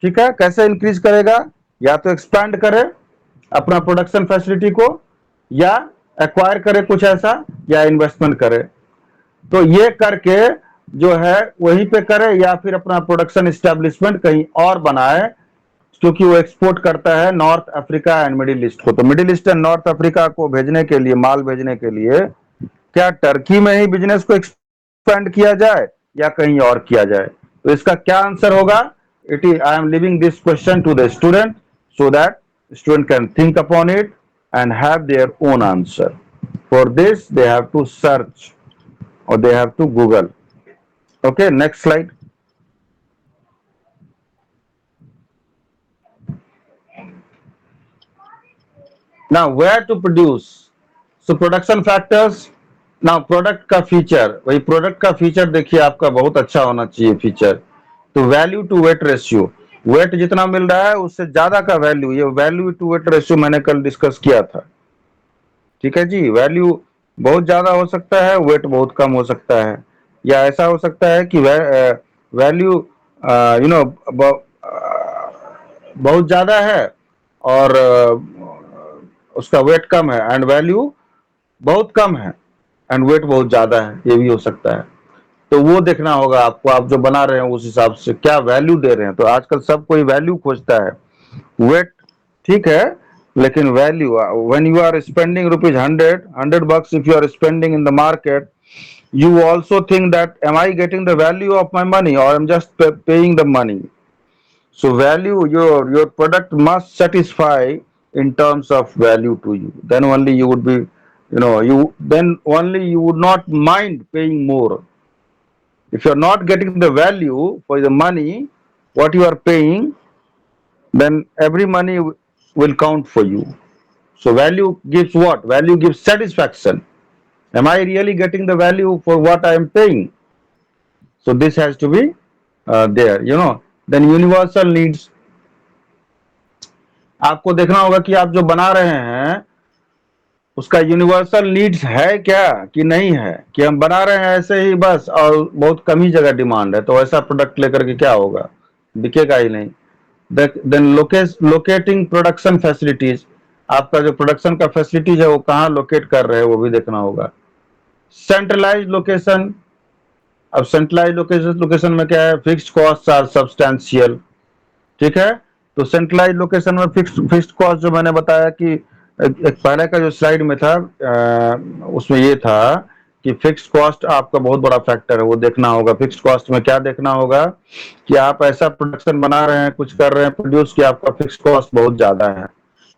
ठीक है, कैसे इंक्रीज करेगा? या तो एक्सपैंड करे अपना प्रोडक्शन फैसिलिटी को, या एक्वायर करे कुछ ऐसा, या इन्वेस्टमेंट करे। तो ये करके जो है वहीं पे करे या फिर अपना प्रोडक्शन एस्टेब्लिशमेंट कहीं और बनाए, क्योंकि वो एक्सपोर्ट करता है north Africa and Middle east को। तो middle east and north Africa को भेजने के लिए, माल भेजने के लिए, क्या टर्की में ही बिजनेस को एक्सपेंड किया जाए या कहीं और किया जाए? तो इसका क्या आंसर होगा? It is, I am living this question to the student so that student can think upon it and have their own answer. For this, they have to search or they have to Google. Okay, next slide. Now, where to produce? So, production factors. Now, product का feature, वही product का feature देखिए आपका बहुत अच्छा होना चाहिए feature. तो value to weight ratio, weight जितना मिल रहा है उससे ज्यादा का वैल्यू, ये वैल्यू टू वेट रेशियो मैंने कल डिस्कस किया था। ठीक है जी, वैल्यू बहुत ज्यादा हो सकता है, वेट बहुत कम हो सकता है, या ऐसा हो सकता है कि वैल्यू यू नो बहुत ज्यादा है और उसका वेट कम है, एंड वैल्यू बहुत कम है एंड वेट बहुत ज्यादा है, ये भी हो सकता है। तो वो देखना होगा आपको, आप जो बना रहे हैं उस हिसाब से क्या वैल्यू दे रहे हैं। तो आजकल सब कोई वैल्यू खोजता है, वेट ठीक है, लेकिन value, when you are spending rupees 100 bucks, if you are spending in the market, you also think that am I getting the value of my money or I'm just paying the money. So value, your product must satisfy in terms of value to you. Then only you would be, then only you would not mind paying more. If you're not getting the value for the money, what you are paying, then every money will count for you. So value gives what? Value gives satisfaction. Am I really getting the value for what I am paying? So this has to be there. Then universal needs. आपको देखना होगा कि आप जो बना रहे हैं उसका यूनिवर्सल नीड्स है क्या कि नहीं है, कि हम बना रहे हैं ऐसे ही बस और बहुत कम ही जगह डिमांड है, तो ऐसा प्रोडक्ट लेकर के क्या होगा, बिकेगा ही नहीं। देन लोकेटिंग प्रोडक्शन फैसिलिटीज, आपका जो प्रोडक्शन का फैसिलिटीज है वो कहाँ लोकेट कर रहे हैं वो भी देखना होगा। सेंट्रलाइज लोकेशन, अब सेंट्रलाइज लोकेशन में क्या है, फिक्स्ड कॉस्ट आर सब्सटेंशियल। ठीक है, तो सेंट्रलाइज लोकेशन में फिक्स्ड कॉस्ट जो मैंने बताया कि एक पहले का जो स्लाइड में था उसमें ये था कि फिक्स्ड कॉस्ट आपका बहुत बड़ा फैक्टर है, वो देखना होगा। फिक्स्ड कॉस्ट में क्या देखना होगा कि आप ऐसा प्रोडक्शन बना रहे हैं, कुछ कर रहे हैं प्रोड्यूस, कि आपका फिक्स्ड कॉस्ट बहुत ज्यादा है।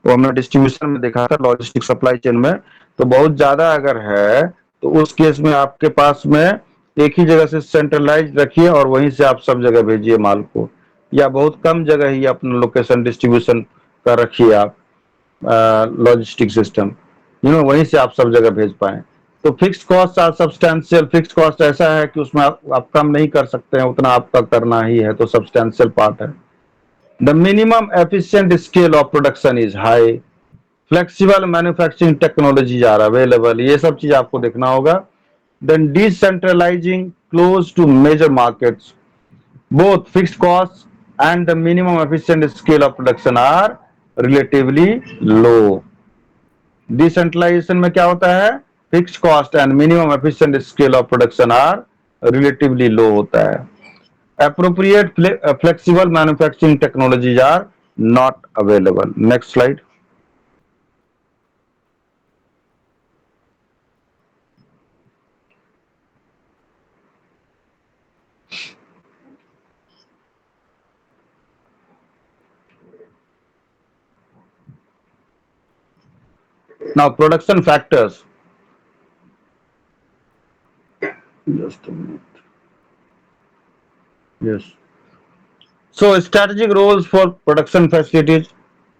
तो हमने डिस्ट्रीब्यूशन में देखा था, लॉजिस्टिक सप्लाई चेन में, तो बहुत ज्यादा अगर है तो उस केस में आपके पास में एक ही जगह से सेंट्रलाइज रखिए और वहीं से आप सब जगह भेजिए माल को, या बहुत कम जगह ही अपना लोकेशन डिस्ट्रीब्यूशन का रखिए आप लॉजिस्टिक सिस्टम, वहीं से आप सब जगह भेज पाए। तो fixed cost are substantial, fixed cost ऐसा है कि उसमें आप कम नहीं कर सकते हैं, उतना आपका करना ही है, तो सब्सटेंशियल पार्ट है। The minimum efficient scale of production is high, flexible manufacturing technology are available, ये सब चीज आपको देखना होगा। Then decentralizing close to major markets, both fixed costs and the minimum efficient scale of production are relatively low. Decentralization में क्या होता है, fixed cost and minimum efficient scale of production are relatively low होता है। Appropriate flexible manufacturing technologies are not available. Next slide. Now production factors. Just a minute. Yes. So strategic roles for production facilities.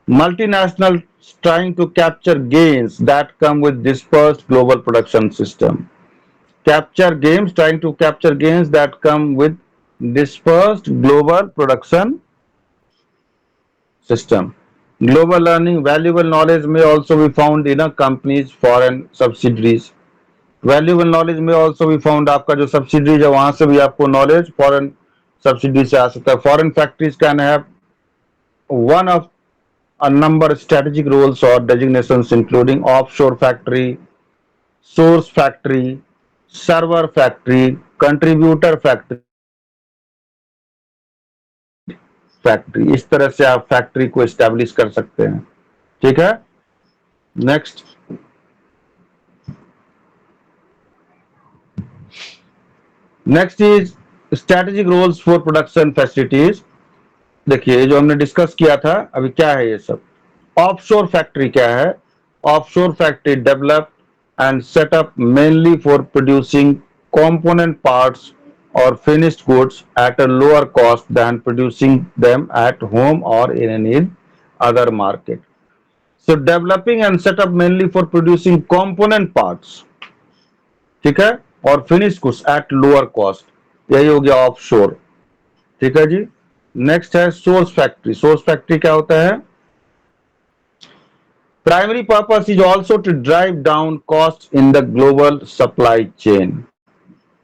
Multinationals trying to capture gains that come with dispersed global production system. Trying to capture gains that come with dispersed global production system. Global learning, valuable knowledge may also be found in a company's foreign subsidiaries. Valuable knowledge में also भी found, आपका जो subsidies है वहां से भी आपको knowledge foreign subsidy से आ सकता है। Foreign factories can have one of a number of strategic roles or designations including offshore factory, source factory, server factory, contributor factory, इस तरह से आप फैक्ट्री को एस्टेब्लिश कर सकते हैं। ठीक है, next. Next is strategic roles for production facilities. देखिए जो हमने डिस्कस किया था अभी, क्या है ये सब। ऑफशोर फैक्ट्री क्या है? Offshore factory develop and setup mainly for producing component parts or finished goods at a lower cost than producing them at home or in any other market. So developing and set up mainly for producing component parts, ठीक है, और finish goods at lower cost, यही हो गया offshore. ठीक है जी। Next है सोर्स फैक्ट्री। सोर्स फैक्ट्री क्या होता है? Primary purpose is also to drive down cost in the global supply chain.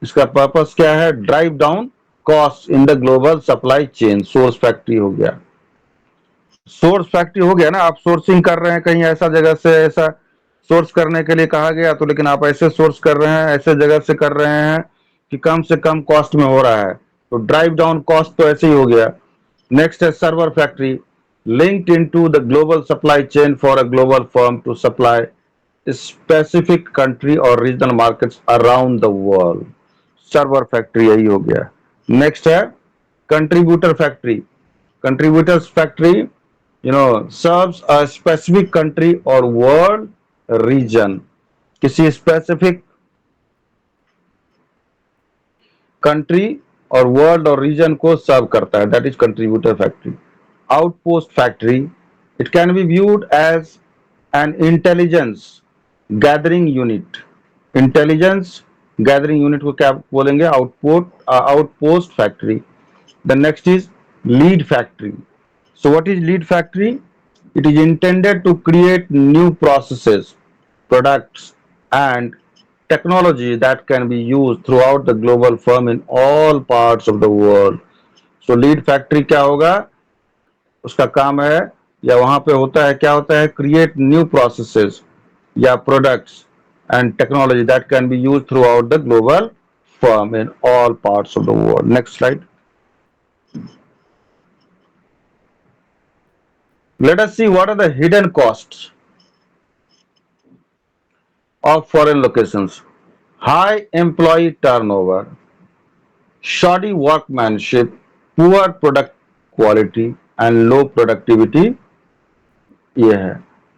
इसका पर्पस क्या है? Drive down cost in the global supply chain. Source factory हो गया। सोर्स फैक्ट्री हो गया ना, आप सोर्सिंग कर रहे हैं कहीं ऐसा जगह से, ऐसा सोर्स करने के लिए कहा गया तो, लेकिन आप ऐसे सोर्स कर रहे हैं, ऐसे जगह से कर रहे हैं कि कम से कम कॉस्ट में हो रहा है, तो ड्राइव डाउन कॉस्ट तो ऐसे ही हो गया। नेक्स्ट है server factory, linked into the global supply chain for a global firm to supply specific country or regional markets around the world. Server factory यही हो गया। नेक्स्ट है contributor factory. Contributors factory serves a specific country और world region, किसी specific country और world और region को सर्व करता है, that is contributor factory. Outpost factory, it can be viewed as an intelligence gathering unit. Intelligence gathering unit को क्या बोलेंगे? Outpost factory. The next is lead factory. So what is lead factory? It is intended to create new processes, products and technology that can be used throughout the global firm in all parts of the world. So lead factory क्या होगा? उसका काम है या वहां पे होता है, क्या होता है? Create new processes या products and technology that can be used throughout the global firm in all parts of the world. Next slide. Let us see what are the hidden costs of foreign locations. High employee turnover, shoddy workmanship, poor product quality and low productivity, ये है।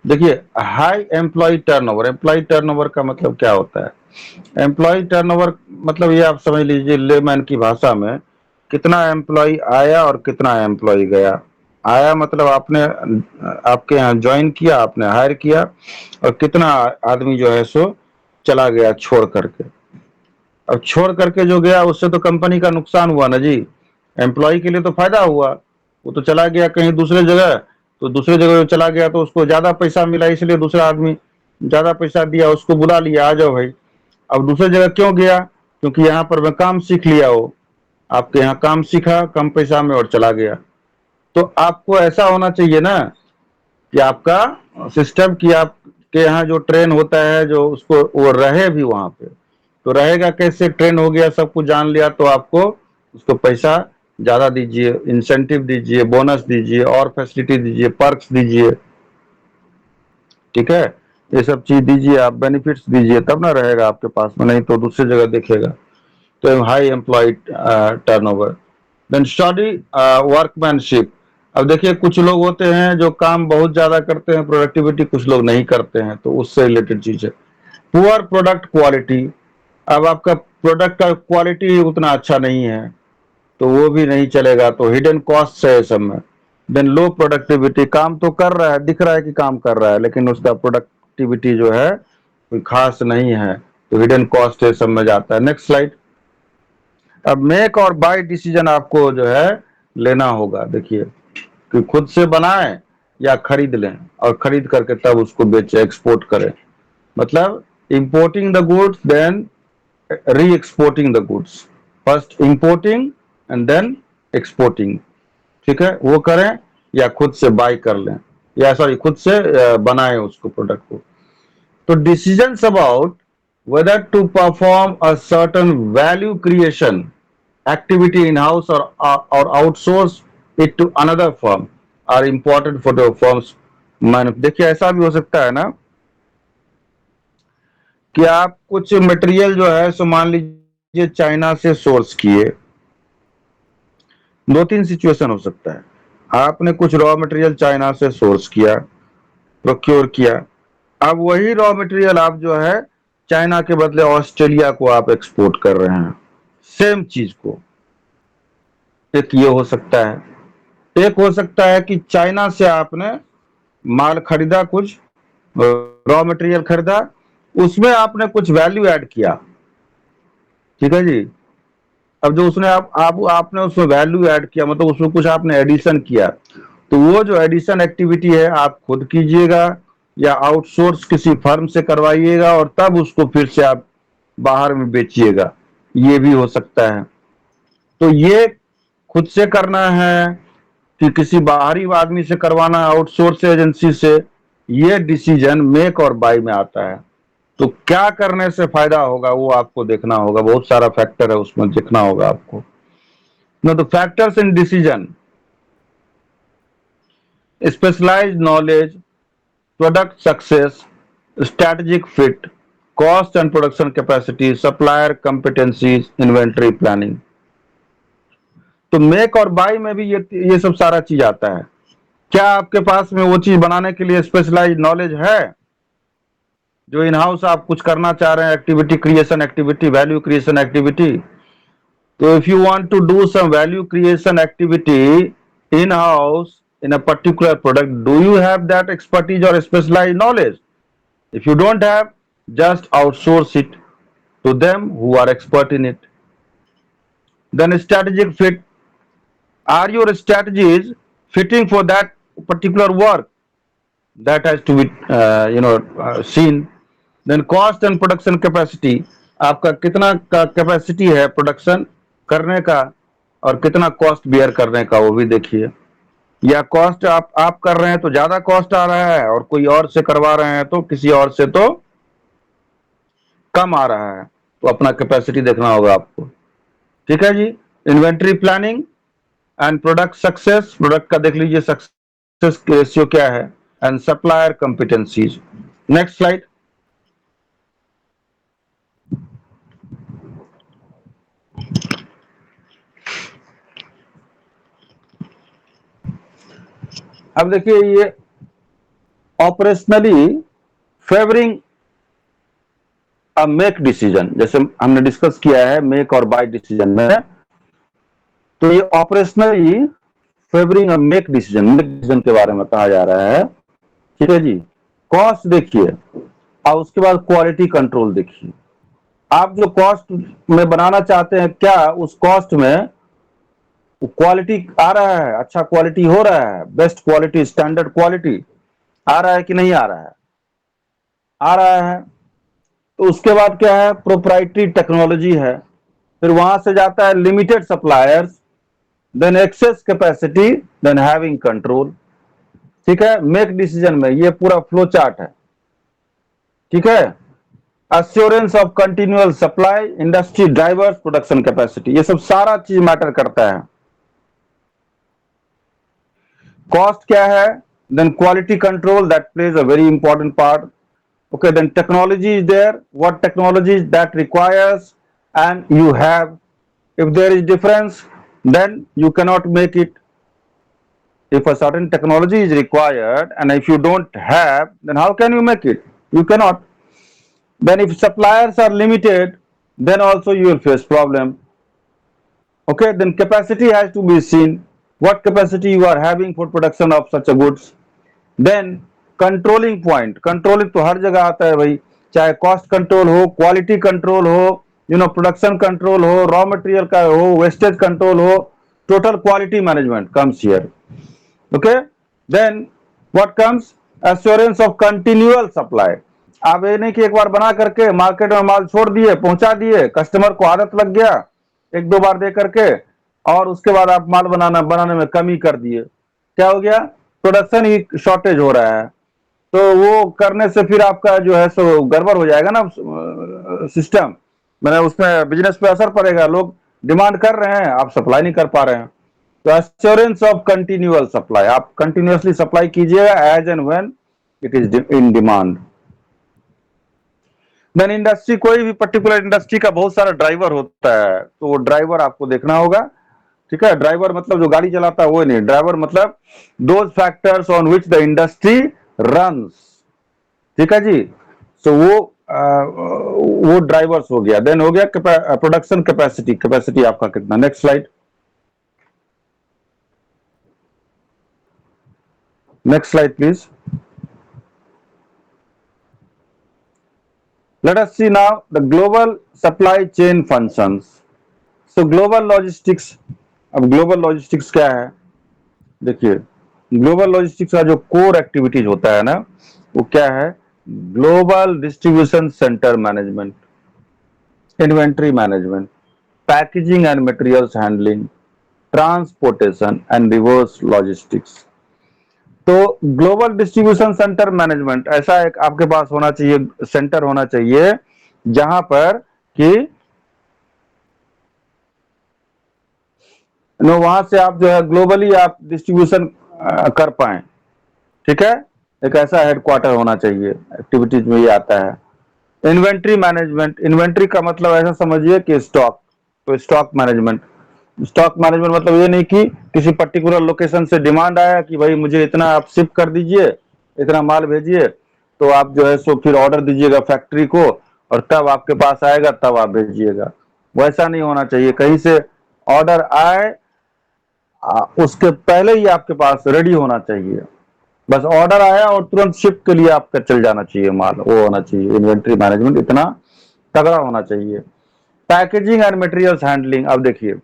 देखिए high employ turnover, employ turnover का मतलब क्या होता है? Employee turnover मतलब ये आप समझ लीजिए लेमैन की भाषा में, कितना एम्प्लॉय आया और कितना एम्प्लॉय गया। आया मतलब आपने आपके यहाँ ज्वाइन किया, आपने हायर किया, और कितना आदमी जो है सो चला गया छोड़ करके। अब छोड़ करके जो गया उससे तो कंपनी का नुकसान हुआ ना जी, एम्प्लॉय के लिए तो फायदा हुआ, वो तो चला गया कहीं दूसरे जगह, तो दूसरे जगह जो चला गया तो उसको ज्यादा पैसा मिला, इसलिए दूसरा आदमी ज्यादा पैसा दिया, उसको बुला लिया, आ जाओ भाई। अब दूसरे जगह क्यों गया? क्योंकि यहाँ पर मैं काम सीख लिया, हो आपके यहाँ काम सीखा कम पैसा में और चला गया। तो आपको ऐसा होना चाहिए ना कि आपका सिस्टम कि आपके यहाँ जो ट्रेन होता है जो उसको वो रहे भी वहां पे, तो रहेगा कैसे? ट्रेन हो गया, सब कुछ जान लिया, तो आपको उसको पैसा ज्यादा दीजिए, इंसेंटिव दीजिए, बोनस दीजिए और फैसिलिटी दीजिए, पर्क्स दीजिए, ठीक है, ये सब चीज दीजिए, आप बेनिफिट्स दीजिए, तब ना रहेगा आपके पास में, नहीं तो दूसरी जगह देखेगा। तो high employ turnover. Then study workmanship. अब देखिए कुछ लोग होते हैं जो काम बहुत ज्यादा करते हैं, प्रोडक्टिविटी कुछ लोग नहीं करते हैं, तो उससे रिलेटेड चीज है। पुअर प्रोडक्ट क्वालिटी, अब आपका प्रोडक्ट का क्वालिटी उतना अच्छा नहीं है तो वो भी नहीं चलेगा, तो हिडन कॉस्ट है सब में। देन लो प्रोडक्टिविटी, काम तो कर रहा है, दिख रहा है कि काम कर रहा है, लेकिन उसका प्रोडक्टिविटी जो है कोई खास नहीं है, तो हिडन कॉस्ट है सब में जाता है। Next slide. अब मेक और बाय डिसीजन आपको जो है लेना होगा। देखिए कि खुद से बनाएं या खरीद लें, और खरीद करके तब उसको बेचे, एक्सपोर्ट करें। मतलब importing the goods then re exporting the goods, first importing and then exporting, ठीक है, वो करें या खुद से बाय कर लें, या सॉरी खुद से बनाएं उसको प्रोडक्ट को। तो decisions about whether to perform a certain value creation activity in house or outsource it to another firm are important for the firms man। देखिए ऐसा भी हो सकता है ना कि आप कुछ मटेरियल जो है सो मान लीजिए चाइना से सोर्स किए। दो तीन सिचुएशन हो सकता है। आपने कुछ रॉ मटेरियल चाइना से सोर्स किया, प्रोक्योर किया। अब वही रॉ मटेरियल आप जो है चाइना के बदले ऑस्ट्रेलिया को आप एक्सपोर्ट कर रहे हैं, सेम चीज को। एक ये हो सकता है। एक हो सकता है कि चाइना से आपने माल खरीदा, कुछ रॉ मटेरियल खरीदा, उसमें आपने कुछ वैल्यू ऐड किया। ठीक है जी। अब जो उसने आपने उसमें वैल्यू ऐड किया, मतलब उसमें कुछ आपने एडिशन किया, तो वो जो एडिशन एक्टिविटी है आप खुद कीजिएगा या आउटसोर्स किसी फर्म से करवाइएगा और तब उसको फिर से आप बाहर में बेचिएगा, ये भी हो सकता है। तो ये खुद से करना है कि किसी बाहरी आदमी से करवाना है, आउटसोर्स एजेंसी से, ये डिसीजन मेक और बाय में आता है। तो क्या करने से फायदा होगा वो आपको देखना होगा, बहुत सारा फैक्टर है उसमें देखना होगा आपको। Know the factors in decision: specialized knowledge, product success, strategic fit, cost and production capacity, supplier competencies, inventory planning। तो मेक और बाय में भी ये सब सारा चीज आता है। क्या आपके पास में वो चीज बनाने के लिए स्पेशलाइज्ड नॉलेज है? जो इन हाउस आप कुछ करना चाह रहे हैं, activity creation activity, value creation activity, तो if you want to do some value creation activity in house in a particular product, do you have that expertise or specialized knowledge? If you don't have, just outsource it to them who are expert in it. Then strategic fit: are your strategies fitting for that particular work? That has to be seen. Then cost and production capacity: आपका कितना capacity है production करने का और कितना cost bear करने का, वो भी देखिए। या कॉस्ट आप कर रहे हैं तो ज्यादा कॉस्ट आ रहा है और कोई और से करवा रहे हैं तो किसी और से तो कम आ रहा है, तो अपना कैपेसिटी देखना होगा आपको। ठीक है जी। Inventory planning and product success: product का देख लीजिए सक्सेस रेशियो क्या है। And supplier competencies. Next slide. अब देखिए ये operationally favouring a make decision, जैसे हमने डिस्कस किया है मेक और बाय डिसीजन में, तो ये operationally favouring a make decision के बारे में कहा जा रहा है। ठीक है जी। कॉस्ट देखिए और उसके बाद क्वालिटी कंट्रोल देखिए। आप जो कॉस्ट में बनाना चाहते हैं, क्या उस कॉस्ट में क्वालिटी आ रहा है, अच्छा क्वालिटी हो रहा है, बेस्ट क्वालिटी, स्टैंडर्ड क्वालिटी आ रहा है कि नहीं आ रहा है? आ रहा है। तो उसके बाद क्या है? प्रोप्राइटरी टेक्नोलॉजी है। फिर वहां से जाता है limited suppliers, then excess capacity, then having control. ठीक है। मेक डिसीजन में ये पूरा फ्लो चार्ट है। ठीक है। Assurance of continual supply, industry drivers, production capacity, ये सब सारा चीज मैटर करता है। कॉस्ट क्या है? Then quality control, that plays a very important part. Okay, then technology is there. What technology that requires, and you have. If there is difference, then you cannot make it. If a certain technology is required, and if you don't have, then how can you make it? You cannot. Then if suppliers are limited, then also you will face problem. Okay, then capacity has to be seen. What capacity you are having for production of such a goods. Then controlling point, controlling तो हर जगह आता है भाई, चाहे cost control हो, quality control हो, production control हो, रॉ मटेरियल का हो, वेस्टेज कंट्रोल हो, total quality management comes here. Okay. Then what comes? Assurance of continual supply. आप ये नहीं कि एक बार बना करके मार्केट में माल छोड़ दिए, पहुंचा दिए, कस्टमर को आदत लग गया एक दो बार दे करके, और उसके बाद आप माल बनाने में कमी कर दिए। क्या हो गया? प्रोडक्शन ही शॉर्टेज हो रहा है। तो वो करने से फिर आपका जो है सो गड़बड़ हो जाएगा ना सिस्टम, मैंने उसमें बिजनेस पे असर पड़ेगा, लोग डिमांड कर रहे हैं, आप सप्लाई नहीं कर पा रहे हैं। तो एश्योरेंस ऑफ कंटिन्यूअल सप्लाई, आप कंटिन्यूअसली सप्लाई कीजिएगा as and when it is in demand. Then industry, कोई भी पर्टिकुलर इंडस्ट्री का बहुत सारा ड्राइवर होता है, तो वो ड्राइवर आपको देखना होगा। ठीक है, ड्राइवर मतलब जो गाड़ी चलाता है वो नहीं, ड्राइवर मतलब those factors on which the industry runs. ठीक है जी, तो वो ड्राइवर्स हो गया। देन हो गया प्रोडक्शन कैपेसिटी, कैपेसिटी आपका कितना। Next slide, next slide please. Let us see now the global supply chain functions. So global logistics, अब global logistics क्या है, देखिए ग्लोबल लॉजिस्टिक्स का जो कोर एक्टिविटीज होता है ना, वो क्या है, global distribution centre management, inventory management, packaging and materials handling, transportation and reverse logistics. तो ग्लोबल डिस्ट्रीब्यूशन सेंटर मैनेजमेंट, ऐसा एक आपके पास होना चाहिए, सेंटर होना चाहिए जहां पर कि वहां से आप जो है ग्लोबली आप डिस्ट्रीब्यूशन कर पाए। ठीक है, एक ऐसा हेडक्वार्टर होना चाहिए, एक्टिविटीज में ये आता है। इन्वेंट्री मैनेजमेंट, इन्वेंट्री का मतलब ऐसा समझिए कि स्टॉक, तो स्टॉक मैनेजमेंट, स्टॉक मैनेजमेंट मतलब ये नहीं कि किसी पर्टिकुलर लोकेशन से डिमांड आया कि भाई मुझे इतना आप शिप कर दीजिए, इतना माल भेजिए, तो आप जो है सो फिर ऑर्डर दीजिएगा फैक्ट्री को और तब आपके पास आएगा, तब आप भेजिएगा। वैसा नहीं होना चाहिए, कहीं से ऑर्डर आए उसके पहले ही आपके पास रेडी होना चाहिए। बस ऑर्डर आया और तुरंत शिप के लिए आपका चल जाना चाहिए माल, वो होना चाहिए। इन्वेंट्री मैनेजमेंट इतना तगड़ा होना चाहिए। पैकेजिंग एंड मटेरियल्स हैंडलिंग, अब देखिए,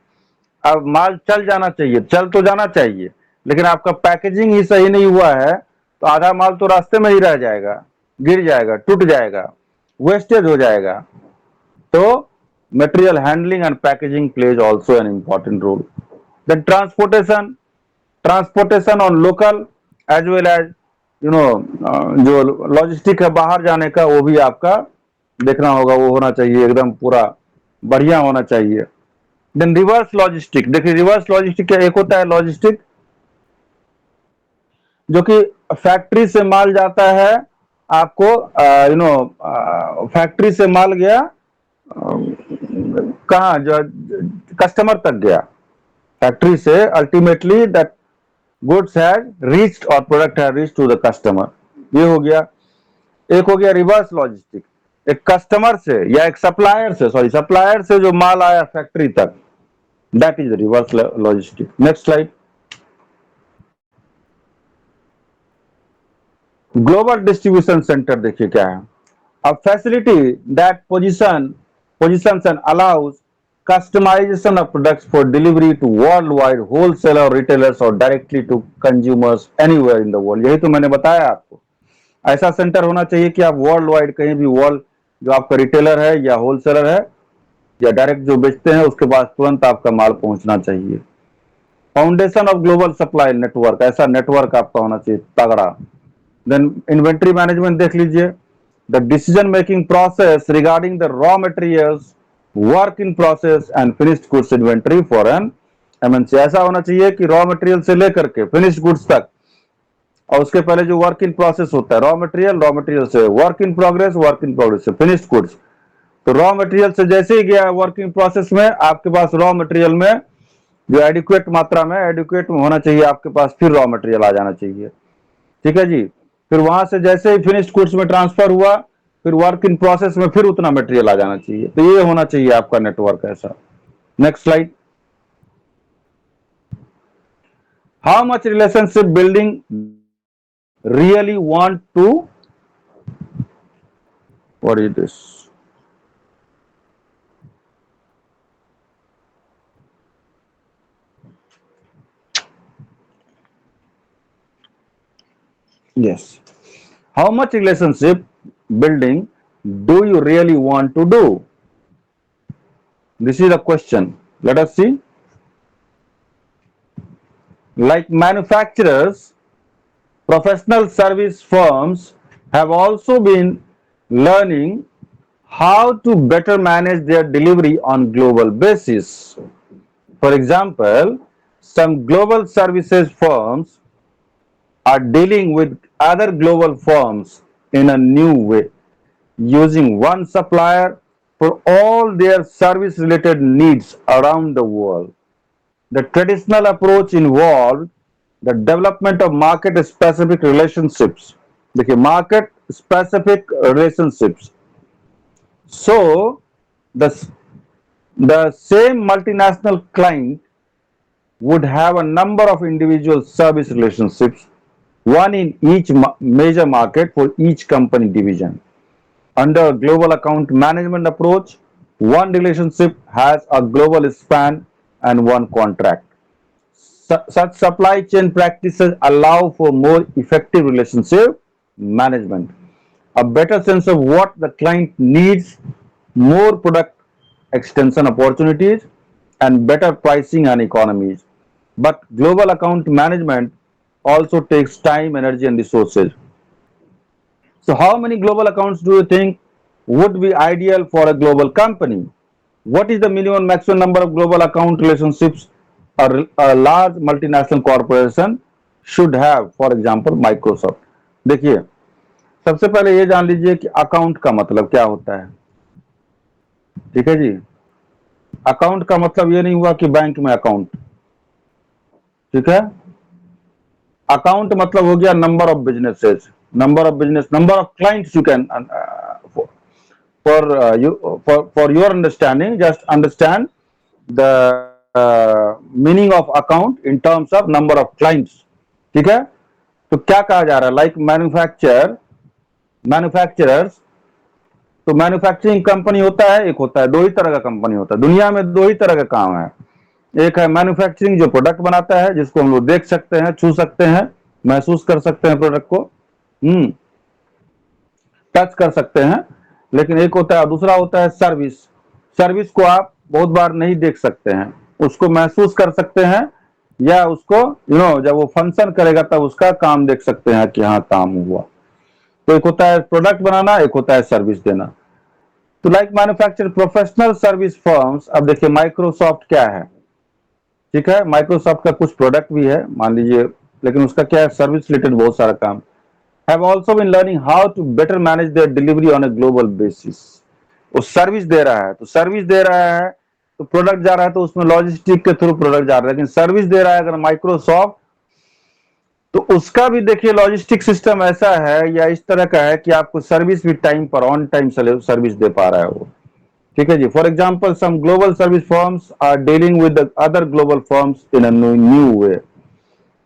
अब माल चल जाना चाहिए, चल तो जाना चाहिए, लेकिन आपका पैकेजिंग ही सही नहीं हुआ है तो आधा माल तो रास्ते में ही रह जाएगा, गिर जाएगा, टूट जाएगा, वेस्टेज हो जाएगा। तो material handling and packaging plays also an important role. Then transportation, transportation on local as well as जो लॉजिस्टिक है बाहर जाने का, वो भी आपका देखना होगा, वो होना चाहिए एकदम पूरा बढ़िया होना चाहिए। देन रिवर्स लॉजिस्टिक, देखिए रिवर्स लॉजिस्टिक क्या, एक होता है लॉजिस्टिक जो कि फैक्ट्री से माल जाता है आपको, फैक्ट्री से माल गया कहाँ, जो कस्टमर तक गया, फैक्ट्री से ultimately that goods has reached और product has reached to the customer, ये हो गया। एक हो गया रिवर्स लॉजिस्टिक, एक कस्टमर से या एक सप्लायर से, सॉरी सप्लायर से जो माल आया फैक्ट्री तक, that is reverse logistic. Next slide, global distribution centre देखिए क्या है, a facility that positions and allows customization of products for delivery to worldwide wholesaler retailers or directly to consumers anywhere in the world। यही तो मैंने बताया आपको, ऐसा centre होना चाहिए कि आप वर्ल्ड वाइड कहीं भी, वर्ल्ड जो आपका रिटेलर है या होलसेलर है या डायरेक्ट जो बेचते हैं उसके पास तुरंत आपका माल पहुंचना चाहिए। Foundation of global supply network, ऐसा नेटवर्क आपका होना चाहिए तगड़ा। देन इन्वेंट्री मैनेजमेंट देख लीजिए, the decision making process regarding the raw materials, work in process and finished goods inventory for an MNC। ऐसा होना चाहिए कि रॉ मटेरियल से लेकर के फिनिश्ड गुड्स तक, और उसके पहले जो वर्क इन प्रोसेस होता है, रॉ मटेरियल से वर्क इन प्रोग्रेस से फिनिश्ड गुड्स। तो रॉ मटेरियल से जैसे ही गया वर्क इन प्रोसेस में, आपके पास रॉ मटेरियल में जो एडिक्वेट मात्रा में, एडिक्वेट में होना चाहिए आपके पास, फिर रॉ मटेरियल आ जाना चाहिए। ठीक है जी, फिर वहां से जैसे ही फिनिश्ड गुड्स में ट्रांसफर हुआ, फिर वर्क इन प्रोसेस में फिर उतना मटेरियल आ जाना चाहिए। तो ये होना चाहिए आपका नेटवर्क ऐसा। Next slide, how much relationship building really want to, what is this, yes, how much relationship building do you really want to do? This is the question. Let us see. Like manufacturers, professional service firms have also been learning how to better manage their delivery on global basis. For example, some global services firms are dealing with other global firms in a new way, using one supplier for all their service related needs around the world. The traditional approach involved the development of market specific relationships. देखिए market specific relationships. So the the same multinational client would have a number of individual service relationships, one in each major market for each company division. Under a global account management approach, one relationship has a global span and one contract. Such supply chain practices allow for more effective relationship management, a better sense of what the client needs, more product extension opportunities, and better pricing and economies. But global account management also takes time, energy, and resources. So, how many global accounts do you think would be ideal for a global company? What is the minimum maximum number of global account relationships a large multinational corporation should have? For example, Microsoft. देखिए, सबसे पहले ये जान लीजिए कि account का मतलब क्या होता है. ठीक है जी. अकाउंट का मतलब ये नहीं हुआ कि बैंक में अकाउंट. ठीक है. अकाउंट मतलब हो गया number of businesses, number of clients you can for your understanding, just understand the meaning of account in terms of number of clients. ठीक है. तो क्या कहा जा रहा है, लाइक मैन्युफैक्चरर्स. तो मैन्युफैक्चरिंग कंपनी होता है, एक होता है, दो ही तरह का कंपनी होता है दुनिया में, दो ही तरह का काम है. एक है मैन्युफैक्चरिंग जो प्रोडक्ट बनाता है, जिसको हम लोग देख सकते हैं, छू सकते हैं, महसूस कर सकते हैं प्रोडक्ट को, टच कर सकते हैं. लेकिन एक होता है, दूसरा होता है सर्विस. सर्विस को आप बहुत बार नहीं देख सकते हैं, उसको महसूस कर सकते हैं, या उसको जब वो फंक्शन करेगा तब उसका काम देख सकते हैं कि हाँ काम हुआ. तो एक होता है प्रोडक्ट बनाना, एक होता है सर्विस देना. तो like manufacture professional service firms. अब देखिए माइक्रोसॉफ्ट क्या है. ठीक है, माइक्रोसॉफ्ट का कुछ प्रोडक्ट भी है मान लीजिए, लेकिन उसका क्या है, सर्विस रिलेटेड बहुत सारा काम. Have also been learning how to better manage their delivery on a global basis. वो सर्विस दे रहा है, तो सर्विस दे रहा है तो प्रोडक्ट जा रहा है, तो उसमें लॉजिस्टिक के थ्रू प्रोडक्ट जा रहा है. लेकिन सर्विस दे रहा है अगर माइक्रोसॉफ्ट, तो उसका भी देखिए लॉजिस्टिक सिस्टम ऐसा है या इस तरह का है कि आपको सर्विस भी टाइम पर ऑन टाइम सर्विस दे पा रहा है वो. ठीक है जी. For example some global service firms are dealing with other global firms in a new way.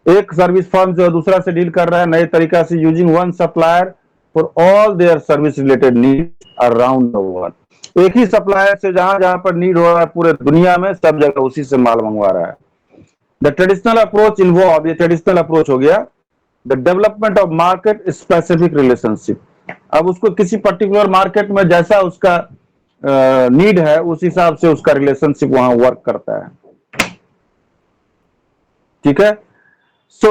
एक सर्विस फर्म जो दूसरा से डील कर रहा है नए तरीका से, using one supplier for all their service related needs around the world. एक ही सप्लायर से जहां जहां पर नीड हो रहा है पूरे दुनिया में, सब जगह उसी से माल मंगवा रहा है. द ट्रेडिशनल अप्रोच इन्वॉल्व, ये ट्रेडिशनल अप्रोच हो गया, the development of market specific relationship. अब उसको किसी पर्टिकुलर मार्केट में जैसा उसका नीड है उस हिसाब से उसका रिलेशनशिप वहां वर्क करता है. ठीक है. So,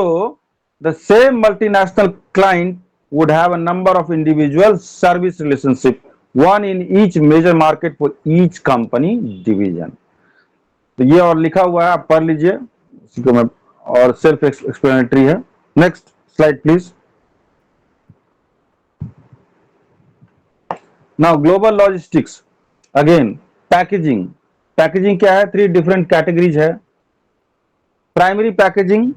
the same multinational client would have a number of individual service relationship, one in each major market for each company division. तो ये और लिखा हुआ है, आप पढ़ लीजिए, इसी को मैं, और सेल्फ एक्सप्लेनेटरी है. Next slide please. Now global logistics. Again packaging. Packaging क्या है, 3 डिफरेंट कैटेगरीज है. Primary packaging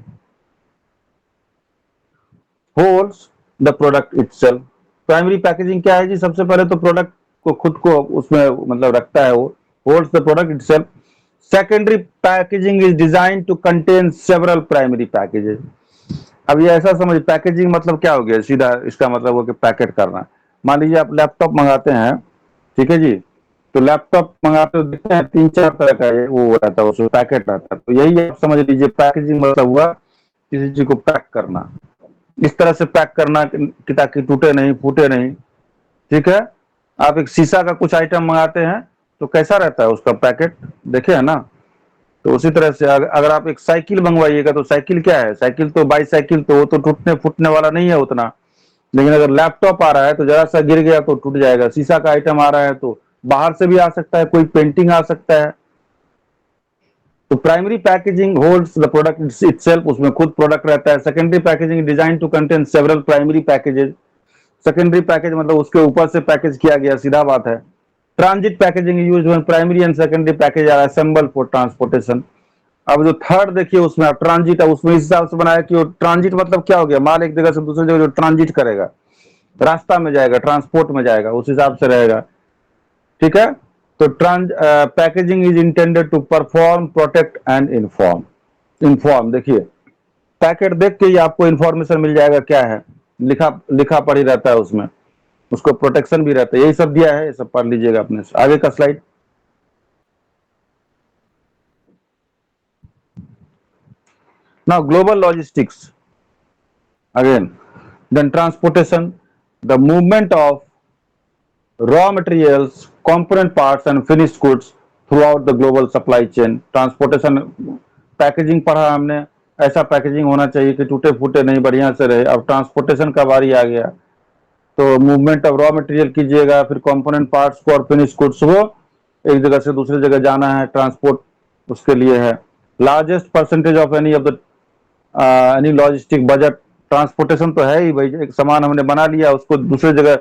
holds the product itself. Primary packaging क्या है जी, सबसे पहले तो प्रोडक्ट को खुद को उसमें मतलब रखता है वो, holds the product itself. Secondary packaging is design to contain several primary packages. अब ये ऐसा समझ, पैकेजिंग मतलब क्या हो गया, सीधा इसका मतलब हो कि पैकेट करना. मान लीजिए आप लैपटॉप मंगाते हैं, ठीक है जी, तो लैपटॉप मंगाते हो देखते हैं 3-4 तरह का वो रहता है, उसमें पैकेट रहता है. तो यही आप समझ लीजिए पैकेजिंग मतलब हुआ किसी चीज को पैक करना, इस तरह से पैक करना कि ताकि टूटे नहीं, फूटे नहीं. ठीक है. आप एक शीशा का कुछ आइटम मंगाते हैं तो कैसा रहता है उसका पैकेट, देखे है ना. तो उसी तरह से अगर आप एक साइकिल मंगवाइएगा तो साइकिल क्या है, साइकिल तो बाईसाइकिल, तो वो तो टूटने फूटने वाला नहीं है उतना. लेकिन अगर लैपटॉप आ रहा है तो जरा सा गिर गया तो टूट जाएगा, शीशा का आइटम आ रहा है तो बाहर से भी आ सकता है, कोई पेंटिंग आ सकता है। तो primary packaging holds the product itself, उसमें खुद प्रोडक्ट रहता है। Secondary packaging design to contain several primary packages, secondary package मतलब उसके ऊपर से पैकेज किया गया, सीधा बात है। Transit packaging use when primary and secondary package are assemble for transportation. अब जो थर्ड देखिए उसमें ट्रांजिट है, उसमें इस हिसाब से बनाया कि ट्रांजिट मतलब क्या हो गया, माल एक जगह से दूसरी जगह जो ट्रांजिट करेगा, रास्ता में जाएगा, ट्रांसपोर्ट में जाएगा, उस हिसाब से रहेगा, ठीक है। तो packaging is intended to perform, protect and inform. Inform देखिए, पैकेट देख के ही आपको इन्फॉर्मेशन मिल जाएगा क्या है, लिखा लिखा पढ़ी रहता है उसमें, उसको प्रोटेक्शन भी रहता है, यही सब दिया है, ये सब पढ़ लीजिएगा अपने से। आगे का slide. Now global logistics again, then transportation, the movement of raw materials, component parts and finished goods throughout the global supply chain. Transportation, packaging पढ़ा हमने, ऐसा पैकेजिंग होना चाहिए कि टूटे फूटे नहीं, बढ़िया से रहे। अब ट्रांसपोर्टेशन का बारी आ गया, तो मूवमेंट ऑफ रॉ मटेरियल कीजिएगा, फिर कंपोनेंट पार्ट्स को और फिनिश गुड्स को एक जगह से दूसरी जगह जाना है, ट्रांसपोर्ट उसके लिए है। Largest percentage of any of the any logistic budget, transportation तो है ही भाई, एक सामान हमने बना लिया, उसको दूसरी जगह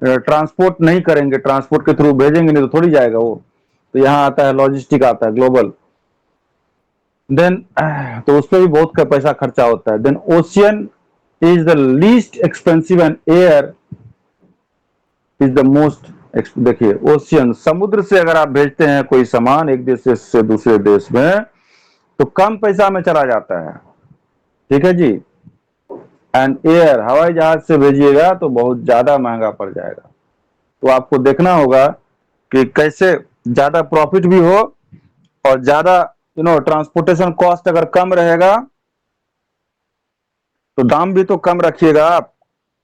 ट्रांसपोर्ट नहीं करेंगे, ट्रांसपोर्ट के थ्रू भेजेंगे नहीं तो थोड़ी जाएगा वो, तो यहाँ आता है लॉजिस्टिक, आता है ग्लोबल। देन तो उस पर भी बहुत पैसा खर्चा होता है। Then ocean is the least expensive and air is the most. देखिए ओशियन, समुद्र से अगर आप भेजते हैं कोई सामान एक देश से दूसरे देश में तो कम पैसा में चला जाता है, ठीक है जी। एंड एयर, हवाई जहाज से भेजिएगा तो बहुत ज्यादा महंगा पड़ जाएगा। तो आपको देखना होगा कि कैसे ज्यादा प्रॉफिट भी हो और ज्यादा ट्रांसपोर्टेशन कॉस्ट अगर कम रहेगा तो दाम भी तो कम रखिएगा आप,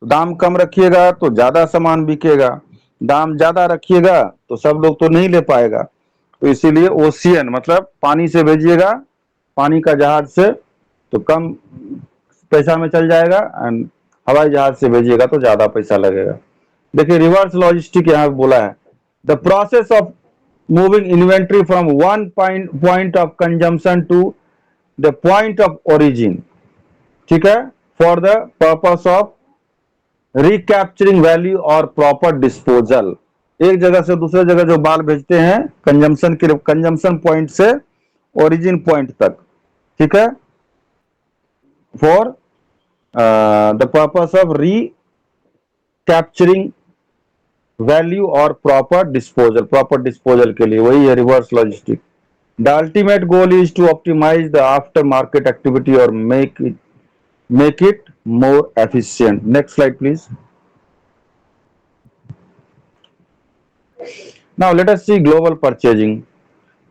दाम कम रखिएगा तो ज्यादा सामान बिकेगा, दाम ज्यादा रखिएगा तो सब लोग तो नहीं ले पाएगा। तो इसीलिए ओशियन मतलब पानी से भेजिएगा, पानी का जहाज से तो कम पैसा में चल जाएगा, एंड हवाई जहाज से भेजिएगा तो ज्यादा पैसा लगेगा। देखिए रिवर्स लॉजिस्टिक यहाँ बोला है, the process of moving inventory from one point of consumption to the point of origin, ठीक है, for the purpose of recapturing value और प्रॉपर डिस्पोजल। एक जगह से दूसरे जगह जो माल भेजते हैं कंजम्पशन के, कंजम्पशन पॉइंट से ओरिजिन पॉइंट तक, ठीक है, for the purpose of recapturing value और प्रॉपर डिस्पोजल के लिए, वही है reverse logistic. The ultimate goal is to optimise the after market activity और make it more efficient. Next slide please. Now let us see global purchasing.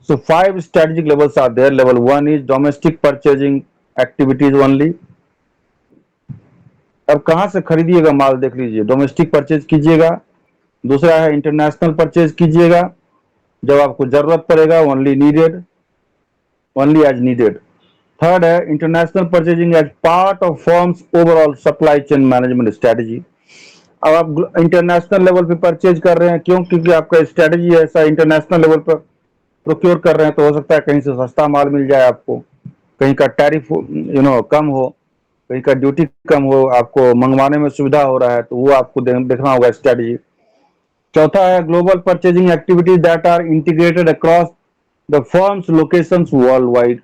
So 5 strategic levels are there. Level 1 is domestic purchasing activities only. अब कहां से खरीदिएगा माल देख लीजिए, domestic purchase कीजिएगा। दूसरा है international purchase कीजिएगा, जब आपको जरूरत पड़ेगा, ओनली एज नीडेड। थर्ड है international purchasing as part of firm's overall supply chain management strategy. अब आप इंटरनेशनल लेवल पे परचेज कर रहे हैं, क्यों? क्योंकि आपका स्ट्रेटेजी ऐसा इंटरनेशनल लेवल पर प्रोक्योर कर रहे हैं, तो हो सकता है कहीं से सस्ता माल मिल जाए आपको, कहीं का टैरिफ कम हो, कहीं का ड्यूटी कम हो, आपको मंगवाने में सुविधा हो रहा है, तो वो आपको देखना होगा स्ट्रेटेजी। चौथा है global purchasing activities that are integrated across the firm's locations worldwide.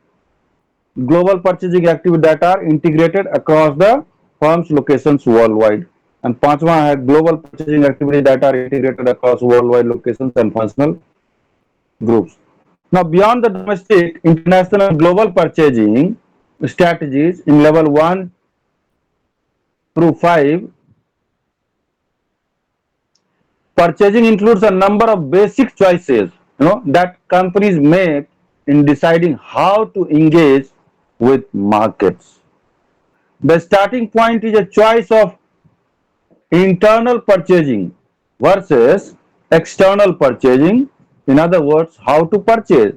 Global purchasing activity that are integrated across the firm's locations worldwide. And पांचवा है global purchasing activity that are integrated across worldwide locations and functional groups. Now beyond the domestic, international and global purchasing strategies in level 1 through 5, purchasing includes a number of basic choices that companies make in deciding how to engage with markets. The starting point is a choice of internal purchasing versus external purchasing, in other words how to purchase।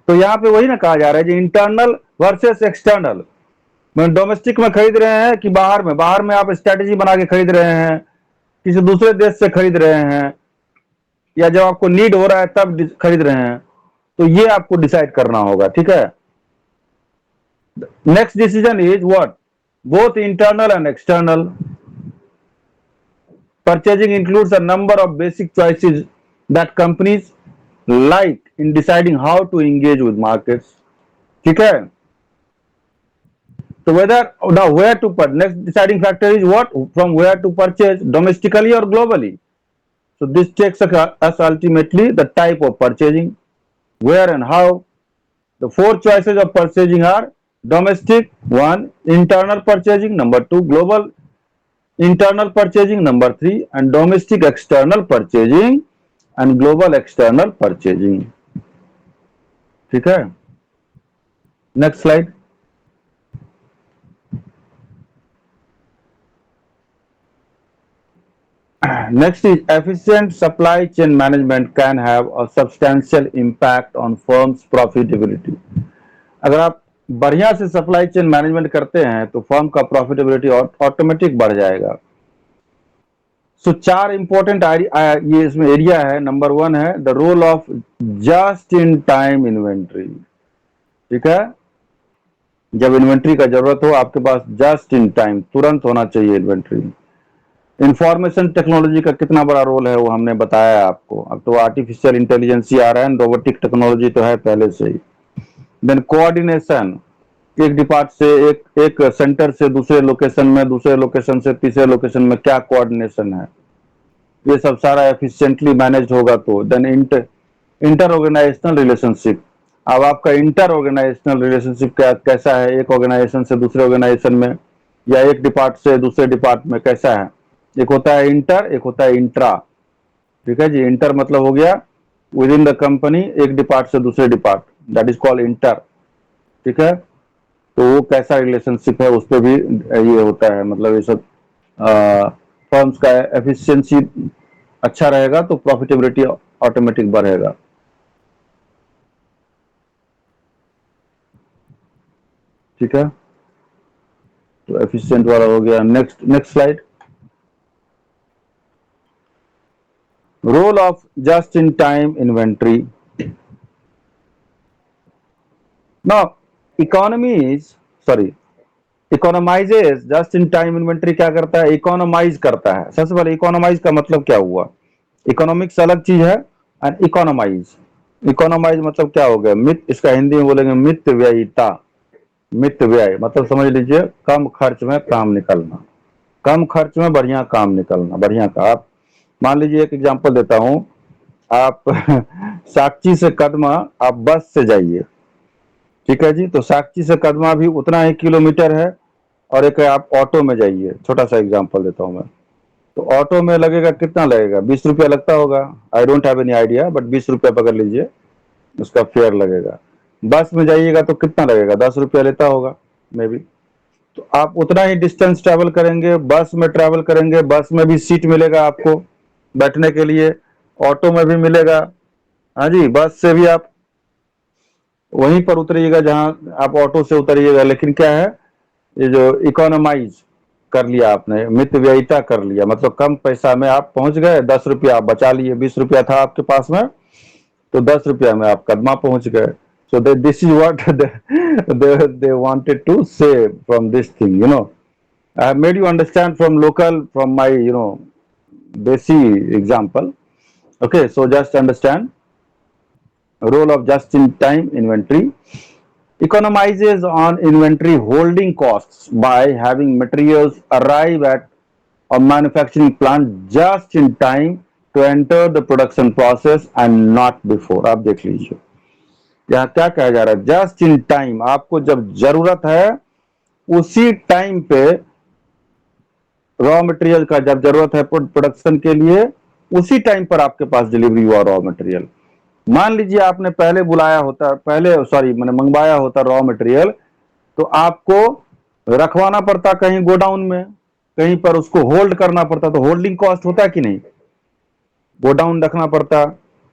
तो यहाँ पे वही ना कहा जा रहा है, internal versus external. मैं डोमेस्टिक में खरीद रहे हैं कि बाहर में? बाहर में आप स्ट्रैटेजी बना के खरीद रहे हैं, किसी दूसरे देश से खरीद रहे हैं, या जब आपको नीड हो रहा है तब खरीद रहे हैं, तो ये आपको डिसाइड करना होगा, ठीक है। Next decision is what? Both internal and external. Purchasing includes a number of basic choices that companies like in deciding how to engage with markets. ठीक है। So whether now where to purchase, next deciding factor is what? From where to purchase, domestically or globally. So this takes us ultimately the type of purchasing, where and how. The four choices of purchasing are domestic, one, internal purchasing, number two, global internal purchasing, number three, and domestic external purchasing and global external purchasing. ठीक है। Next slide. Next is efficient supply chain management can have a substantial impact on firm's profitability. अगर आप बढ़िया से supply chain management करते हैं तो firm का प्रॉफिटेबिलिटी ऑटोमेटिक बढ़ जाएगा। सो चार इंपॉर्टेंट ये इसमें एरिया है। नंबर वन है the role of just in time inventory. ठीक है, जब इन्वेंट्री का जरूरत हो आपके पास जस्ट इन टाइम तुरंत होना चाहिए इन्वेंट्री। इंफॉर्मेशन टेक्नोलॉजी का कितना बड़ा रोल है वो हमने बताया आपको। अब तो आर्टिफिशियल इंटेलिजेंस आ रहा है, रोबोटिक टेक्नोलॉजी तो है पहले से ही। देन कोऑर्डिनेशन, एक डिपार्ट से एक सेंटर से दूसरे लोकेशन में, दूसरे लोकेशन से तीसरे लोकेशन में क्या कोऑर्डिनेशन है, ये सब सारा एफिशिएंटली मैनेज होगा। तो देन इंटर ऑर्गेनाइजेशनल रिलेशनशिप। अब आपका इंटर ऑर्गेनाइजेशनल रिलेशनशिप कैसा है, एक ऑर्गेनाइजेशन से दूसरे ऑर्गेनाइजेशन में या एक डिपार्ट से दूसरे डिपार्ट में कैसा है। एक होता है इंटर, एक होता है इंट्रा। ठीक है जी, इंटर मतलब हो गया विद इन द कंपनी, एक डिपार्ट से दूसरे depart, that is called inter. ठीक है, तो वो कैसा रिलेशनशिप है उस पर भी ये होता है। मतलब ये सब फर्म्स का एफिशिएंसी अच्छा रहेगा तो प्रॉफिटेबिलिटी ऑटोमेटिक बढ़ेगा। ठीक है, तो एफिशिएंट वाला हो गया। Next slide. Role of just in time inventory. Now economises. Just in time inventory क्या करता है? इकोनोमाइज करता है। सबसे पहले इकोनोमाइज का मतलब क्या हुआ? इकोनॉमिक्स अलग चीज है एंड इकोनोमाइज। इकोनोमाइज मतलब क्या हो गया? मित, इसका हिंदी में बोलेंगे मित व्ययिता। मित व्यय मतलब समझ लीजिए कम खर्च में काम निकलना, कम खर्च में बढ़िया काम निकलना, बढ़िया का। आप मान लीजिए एक एग्जांपल देता हूं, आप साक्षी से कदमा आप बस से जाइए, ठीक है जी, तो साक्षी से कदमा भी उतना ही किलोमीटर है, और एक आप ऑटो में जाइए। छोटा सा एग्जांपल देता हूं मैं, तो ऑटो में लगेगा कितना लगेगा? 20 रुपया लगता होगा। I don't have any idea, but 20 रुपया पकड़ लीजिए उसका फेयर लगेगा। बस में जाइएगा तो कितना लगेगा? 10 रुपया लेता होगा मे बी। तो आप उतना ही डिस्टेंस ट्रैवल करेंगे, बस में ट्रैवल करेंगे, बस में भी सीट मिलेगा आपको बैठने के लिए, ऑटो में भी मिलेगा। हाँ जी, बस से भी आप वहीं पर उतरिएगा जहां आप ऑटो से उतरिएगा। लेकिन क्या है, ये जो इकोनोमाइज कर लिया आपने, मित व्ययिता कर लिया, मतलब कम पैसा में आप पहुंच गए, 10 रुपया आप बचा लिए। 20 रुपया था आपके पास में तो 10 रुपया में आप कदमा पहुंच गए। So this is what they wanted to say from this thing, you know. I have made you understand from my, basic example. Okay, so just understand role of just in time inventory. Economizes on inventory holding costs by having materials arrive at a manufacturing plant just in time to enter the production process and not before. आप देख लीजिए यहाँ क्या कहा जा रहा है? Just in time, आपको जब जरूरत है उसी टाइम पे रॉ मटेरियल का, जब जरूरत है प्रोडक्शन के लिए उसी टाइम पर आपके पास डिलीवरी हुआ रॉ मटेरियल। मान लीजिए आपने पहले बुलाया होता, मैंने मंगवाया होता रॉ मटेरियल, तो आपको रखवाना पड़ता कहीं गोडाउन में, कहीं पर उसको होल्ड करना पड़ता, तो होल्डिंग कॉस्ट होता है कि नहीं? गोडाउन रखना पड़ता,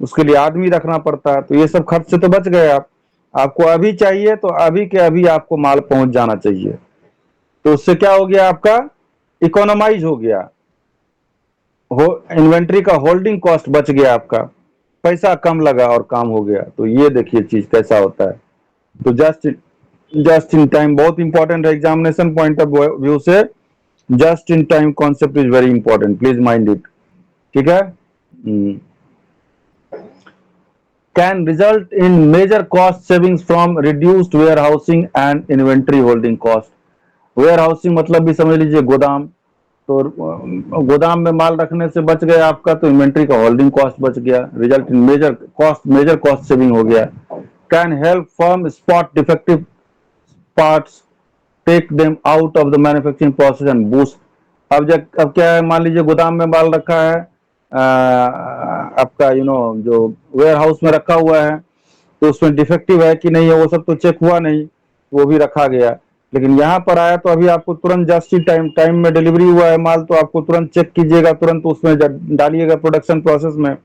उसके लिए आदमी रखना पड़ता, तो ये सब खर्च से तो बच गए आप। आपको अभी चाहिए तो अभी के अभी आपको माल पहुंच जाना चाहिए। तो उससे क्या हो गया, आपका इकोनोमाइज हो गया, हो इन्वेंट्री का होल्डिंग कॉस्ट बच गया, आपका पैसा कम लगा और काम हो गया। तो ये देखिए चीज कैसा होता है। तो जस्ट इन टाइम बहुत इंपॉर्टेंट है एग्जामिनेशन पॉइंट ऑफ व्यू से। Just in time concept is very important, please mind it. ठीक है। Can result in major cost savings from reduced warehousing and inventory holding cost. Warehousing मतलब भी समझ लीजिए गोदाम। तो गोदाम में माल रखने से बच गया आपका, तो इन्वेंट्री का होल्डिंग कॉस्ट बच गया, result in major cost saving हो गया। Can help firm spot defective parts, take them out of the manufacturing process and boost. अब क्या है, मान लीजिए गोदाम में माल रखा है, आपका जो वेयर हाउस में रखा हुआ है, तो उसमें डिफेक्टिव है कि नहीं है वो सब तो चेक हुआ नहीं, वो भी रखा गया। लेकिन यहाँ पर आया तो अभी आपको तुरंत जस्ट ही टाइम में डिलीवरी हुआ है माल, तो आपको तुरंत चेक कीजिएगा, तुरंत उसमें डालिएगा प्रोडक्शन प्रोसेस में,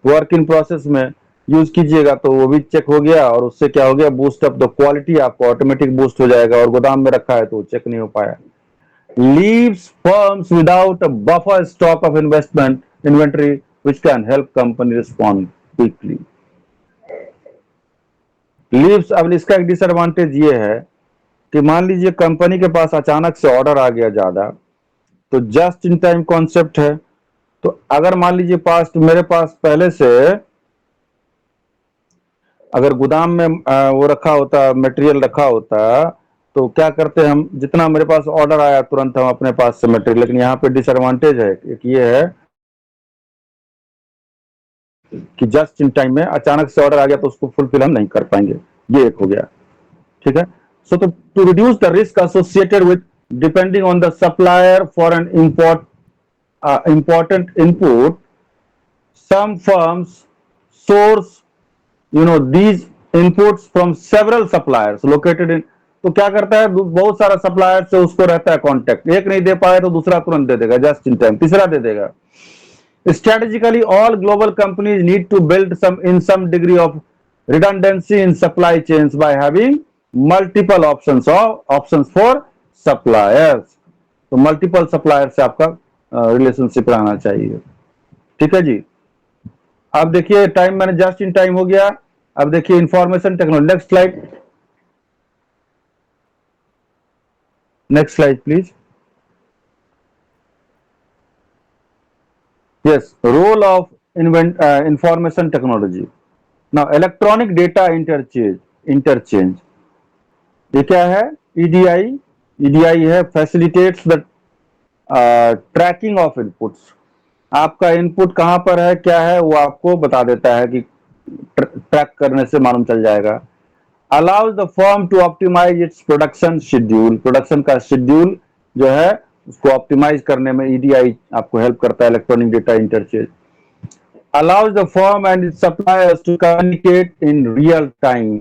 वर्क इन प्रोसेस में यूज कीजिएगा, तो वो भी चेक हो गया। और उससे क्या हो गया, बूस्ट अप द क्वालिटी, आपको ऑटोमेटिक बूस्ट हो जाएगा। और गोदाम में रखा है तो चेक नहीं हो पाया। leaves firms without a buffer stock of investment inventory which can help company respond quickly. Leaves, अब इसका एक डिसएडवांटेज ये है कि मान लीजिए कंपनी के पास अचानक से ऑर्डर आ गया ज्यादा, तो जस्ट इन टाइम कॉन्सेप्ट है। तो अगर मान लीजिए मेरे पास पहले से अगर गोदाम में वो रखा होता, मटेरियल रखा होता, तो क्या करते हम, जितना मेरे पास ऑर्डर आया तुरंत हम अपने पास से मटेरियल। लेकिन यहाँ पे डिसएडवांटेज है, एक ये है कि जस्ट इन टाइम में अचानक से ऑर्डर आ गया तो उसको फुलफिल हम नहीं कर पाएंगे। ये एक हो गया। ठीक है। So to reduce the risk associated with depending on the supplier for an important input, some firms source these inputs from several suppliers located in। तो क्या करता है, बहुत सारा सप्लायर से उसको रहता है कांटेक्ट, एक नहीं दे पाए तो दूसरा तुरंत दे देगा, जस्ट इन टाइम तीसरा दे देगा। Strategically, all global companies need to build some degree of redundancy in supply chains by having multiple options for suppliers। तो मल्टीपल सप्लायर से आपका रिलेशनशिप रहना चाहिए। ठीक है जी। अब देखिए टाइम मैंने जस्ट इन टाइम हो गया। अब देखिए information technology, next slide, next slide please. Yes, role of information technology. Now, electronic data interchange. ये क्या है? EDI, EDI है facilitates the tracking of inputs। आपका इनपुट कहां पर है, क्या है, वो आपको बता देता है कि ट्रैक करने से मालूम चल जाएगा। Allows the firm to optimize its production schedule। Production का शेड्यूल जो है उसको ऑप्टिमाइज करने में EDI आपको हेल्प करता है, electronic data interchange. Allows the firm and its suppliers to communicate in real time।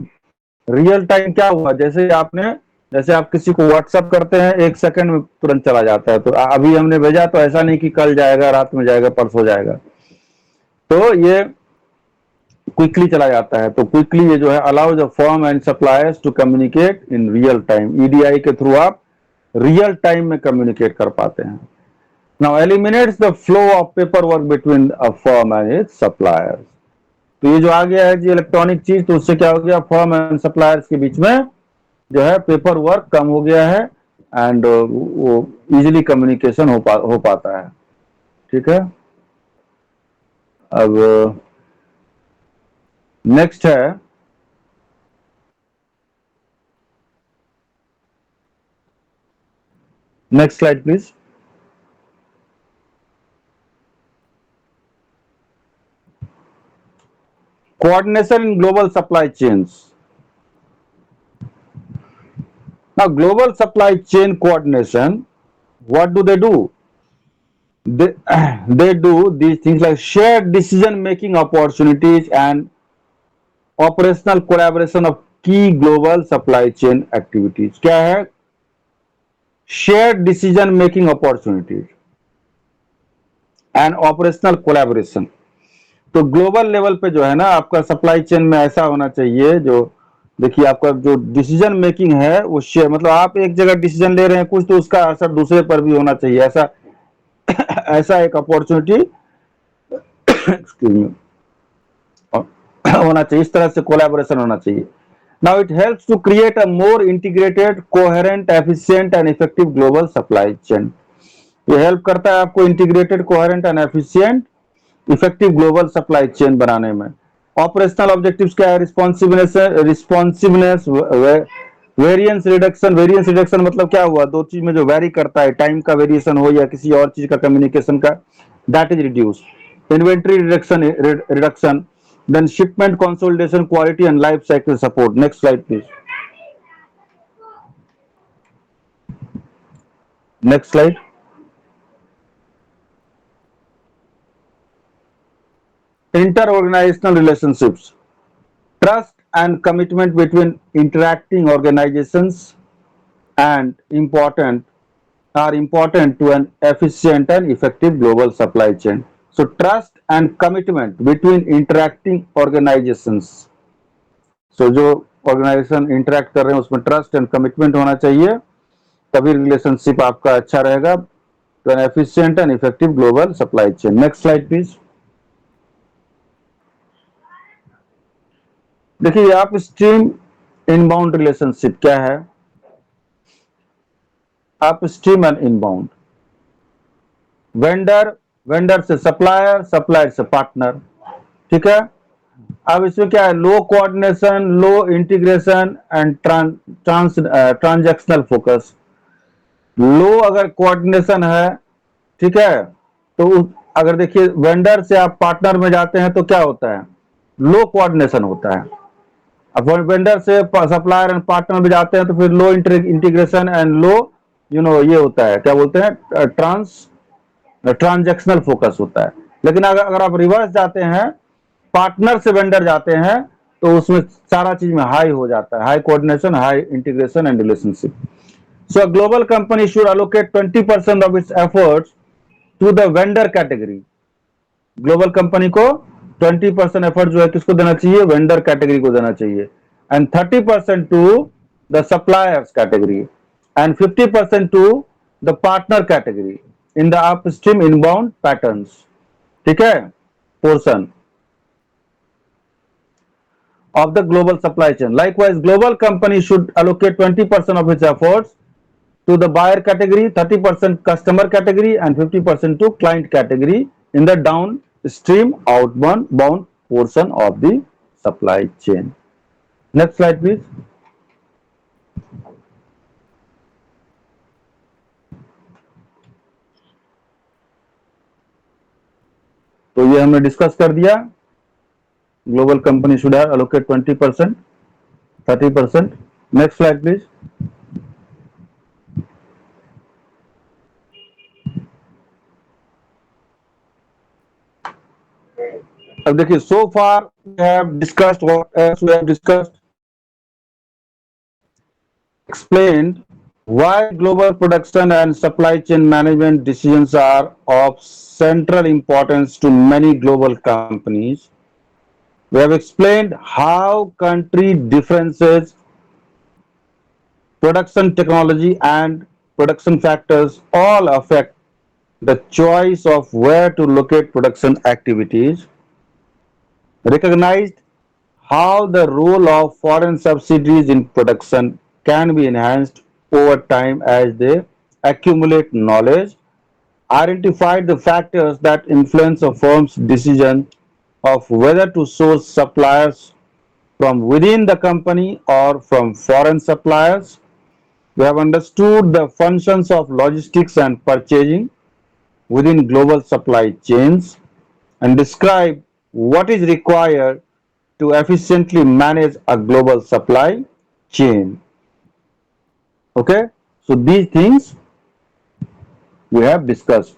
Real time क्या हुआ, जैसे आप किसी को व्हाट्सएप करते हैं, एक सेकंड में तुरंत चला जाता है। तो अभी हमने भेजा तो ऐसा नहीं कि कल जाएगा, रात में जाएगा, परसों जाएगा, तो ये क्विकली चला जाता है। तो क्विकली ये जो है allows the firm and suppliers to communicate in real time. EDI के थ्रू आप रियल टाइम में कम्युनिकेट कर पाते हैं। Now eliminates the flow of paperwork between a firm and its suppliers. तो ये जो आ गया है जी इलेक्ट्रॉनिक चीज, तो उससे क्या हो गया, फर्म एंड सप्लायर्स के बीच में जो है पेपर वर्क कम हो गया है, एंड वो इजीली कम्युनिकेशन हो पाता है। ठीक है। अब नेक्स्ट है next slide please. Coordination in global supply chains. Now, global supply chain coordination, what do? They do these things like shared decision making opportunities and operational collaboration of key global supply chain activities। क्या है? shared decision making opportunities and operational collaboration। तो global level पे जो है ना आपका supply chain में ऐसा होना चाहिए जो देखिए आपका जो डिसीजन मेकिंग है वो शेयर, मतलब आप एक जगह डिसीजन ले रहे हैं कुछ, तो उसका असर दूसरे पर भी होना चाहिए, ऐसा ऐसा एक अपॉर्चुनिटी एक्सक्यूज मी होना चाहिए, इस तरह से कोलैबोरेशन होना चाहिए। Now it helps to create a more integrated, coherent, efficient and effective global supply chain. ये हेल्प करता है आपको integrated, coherent and efficient effective global supply chain बनाने में। ऑपरेशनल ऑब्जेक्टिव्स क्या है? रिस्पॉन्सिवनेस, वेरिएंस रिडक्शन मतलब क्या हुआ? दो चीज में जो वेरी करता है, टाइम का वेरिएशन हो या किसी और चीज का कम्युनिकेशन का, that is reduce. Inventory reduction, then shipment consolidation, quality and life cycle support. Next slide please. Next slide. Inter organisational relationships, trust and commitment between interacting organizations and important are important to an efficient and effective global supply chain. So trust and commitment between interacting organizations, so जो organisation interact कर रहे हैं उसमें trust and commitment होना चाहिए, तभी relationship आपका अच्छा रहेगा, to an efficient and effective global supply chain. Next slide please. देखिए आप स्ट्रीम इनबाउंड रिलेशनशिप क्या है? आप stream and inbound, vendor, vendor से सप्लायर, सप्लायर से पार्टनर, ठीक है। अब इसमें क्या है? Low coordination, low integration and transactional focus. Low अगर कोऑर्डिनेशन है, ठीक है, तो अगर देखिए वेंडर से आप पार्टनर में जाते हैं तो क्या होता है? लो कोऑर्डिनेशन होता है। अब वेंडर से सप्लायर एंड पार्टनर में जाते हैं तो फिर लो इंटीग्रेशन एंड लो ये होता है, क्या बोलते हैं, ट्रांजैक्शनल फोकस होता है। लेकिन अगर आप रिवर्स जाते हैं, पार्टनर से वेंडर जाते हैं, तो उसमें सारा चीज में हाई हो जाता है, high coordination, high integration and relationship. So a global company should allocate 20% of its efforts to the vendor category. Global company को 20% एफर्ट जो है किसको देना चाहिए? वेंडर कैटेगरी को देना चाहिए। And 30% to the suppliers category, and 50% to the partner category in the upstream inbound patterns, ठीक है, portion of the global supply chain. Likewise, global company should allocate 20% of its efforts to the buyer category, 30% customer category, and 50% to client category in the downstream outbound bound portion of the supply chain. Next slide, please. तो ये हमने discuss कर दिया। Global company should have allocate 20%, 30%. Next slide, please. अब देखिए, so far we have discussed what else we have discussed. Explained why global production and supply chain management decisions are of central importance to many global companies. We have explained how country differences, production technology, and production factors all affect the choice of where to locate production activities. Recognized how the role of foreign subsidiaries in production can be enhanced over time as they accumulate knowledge, identified the factors that influence a firm's decision of whether to source suppliers from within the company or from foreign suppliers. We have understood the functions of logistics and purchasing within global supply chains and describe what is required to efficiently manage a global supply chain. Okay, so these things we have discussed.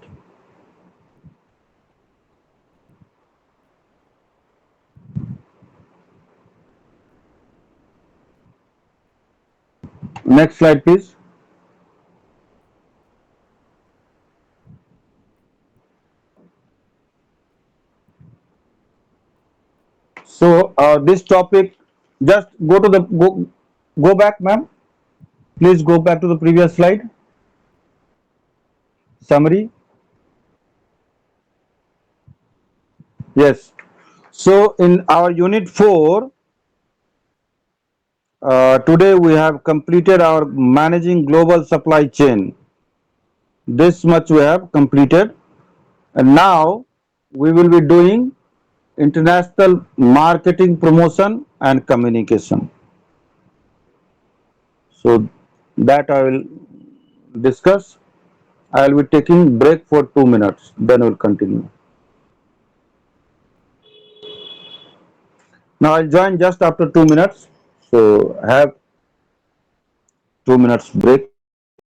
Next slide, please. So this topic Just go back, ma'am. Please go back to the previous slide. Summary. Yes. So in our unit 4, today we have completed our managing global supply chain. This much we have completed, and now we will be doing international marketing, promotion and communication. So that I will discuss. I will be taking break for 2 minutes. Then we'll continue. Now I'll join just after 2 minutes. So have 2 minutes break.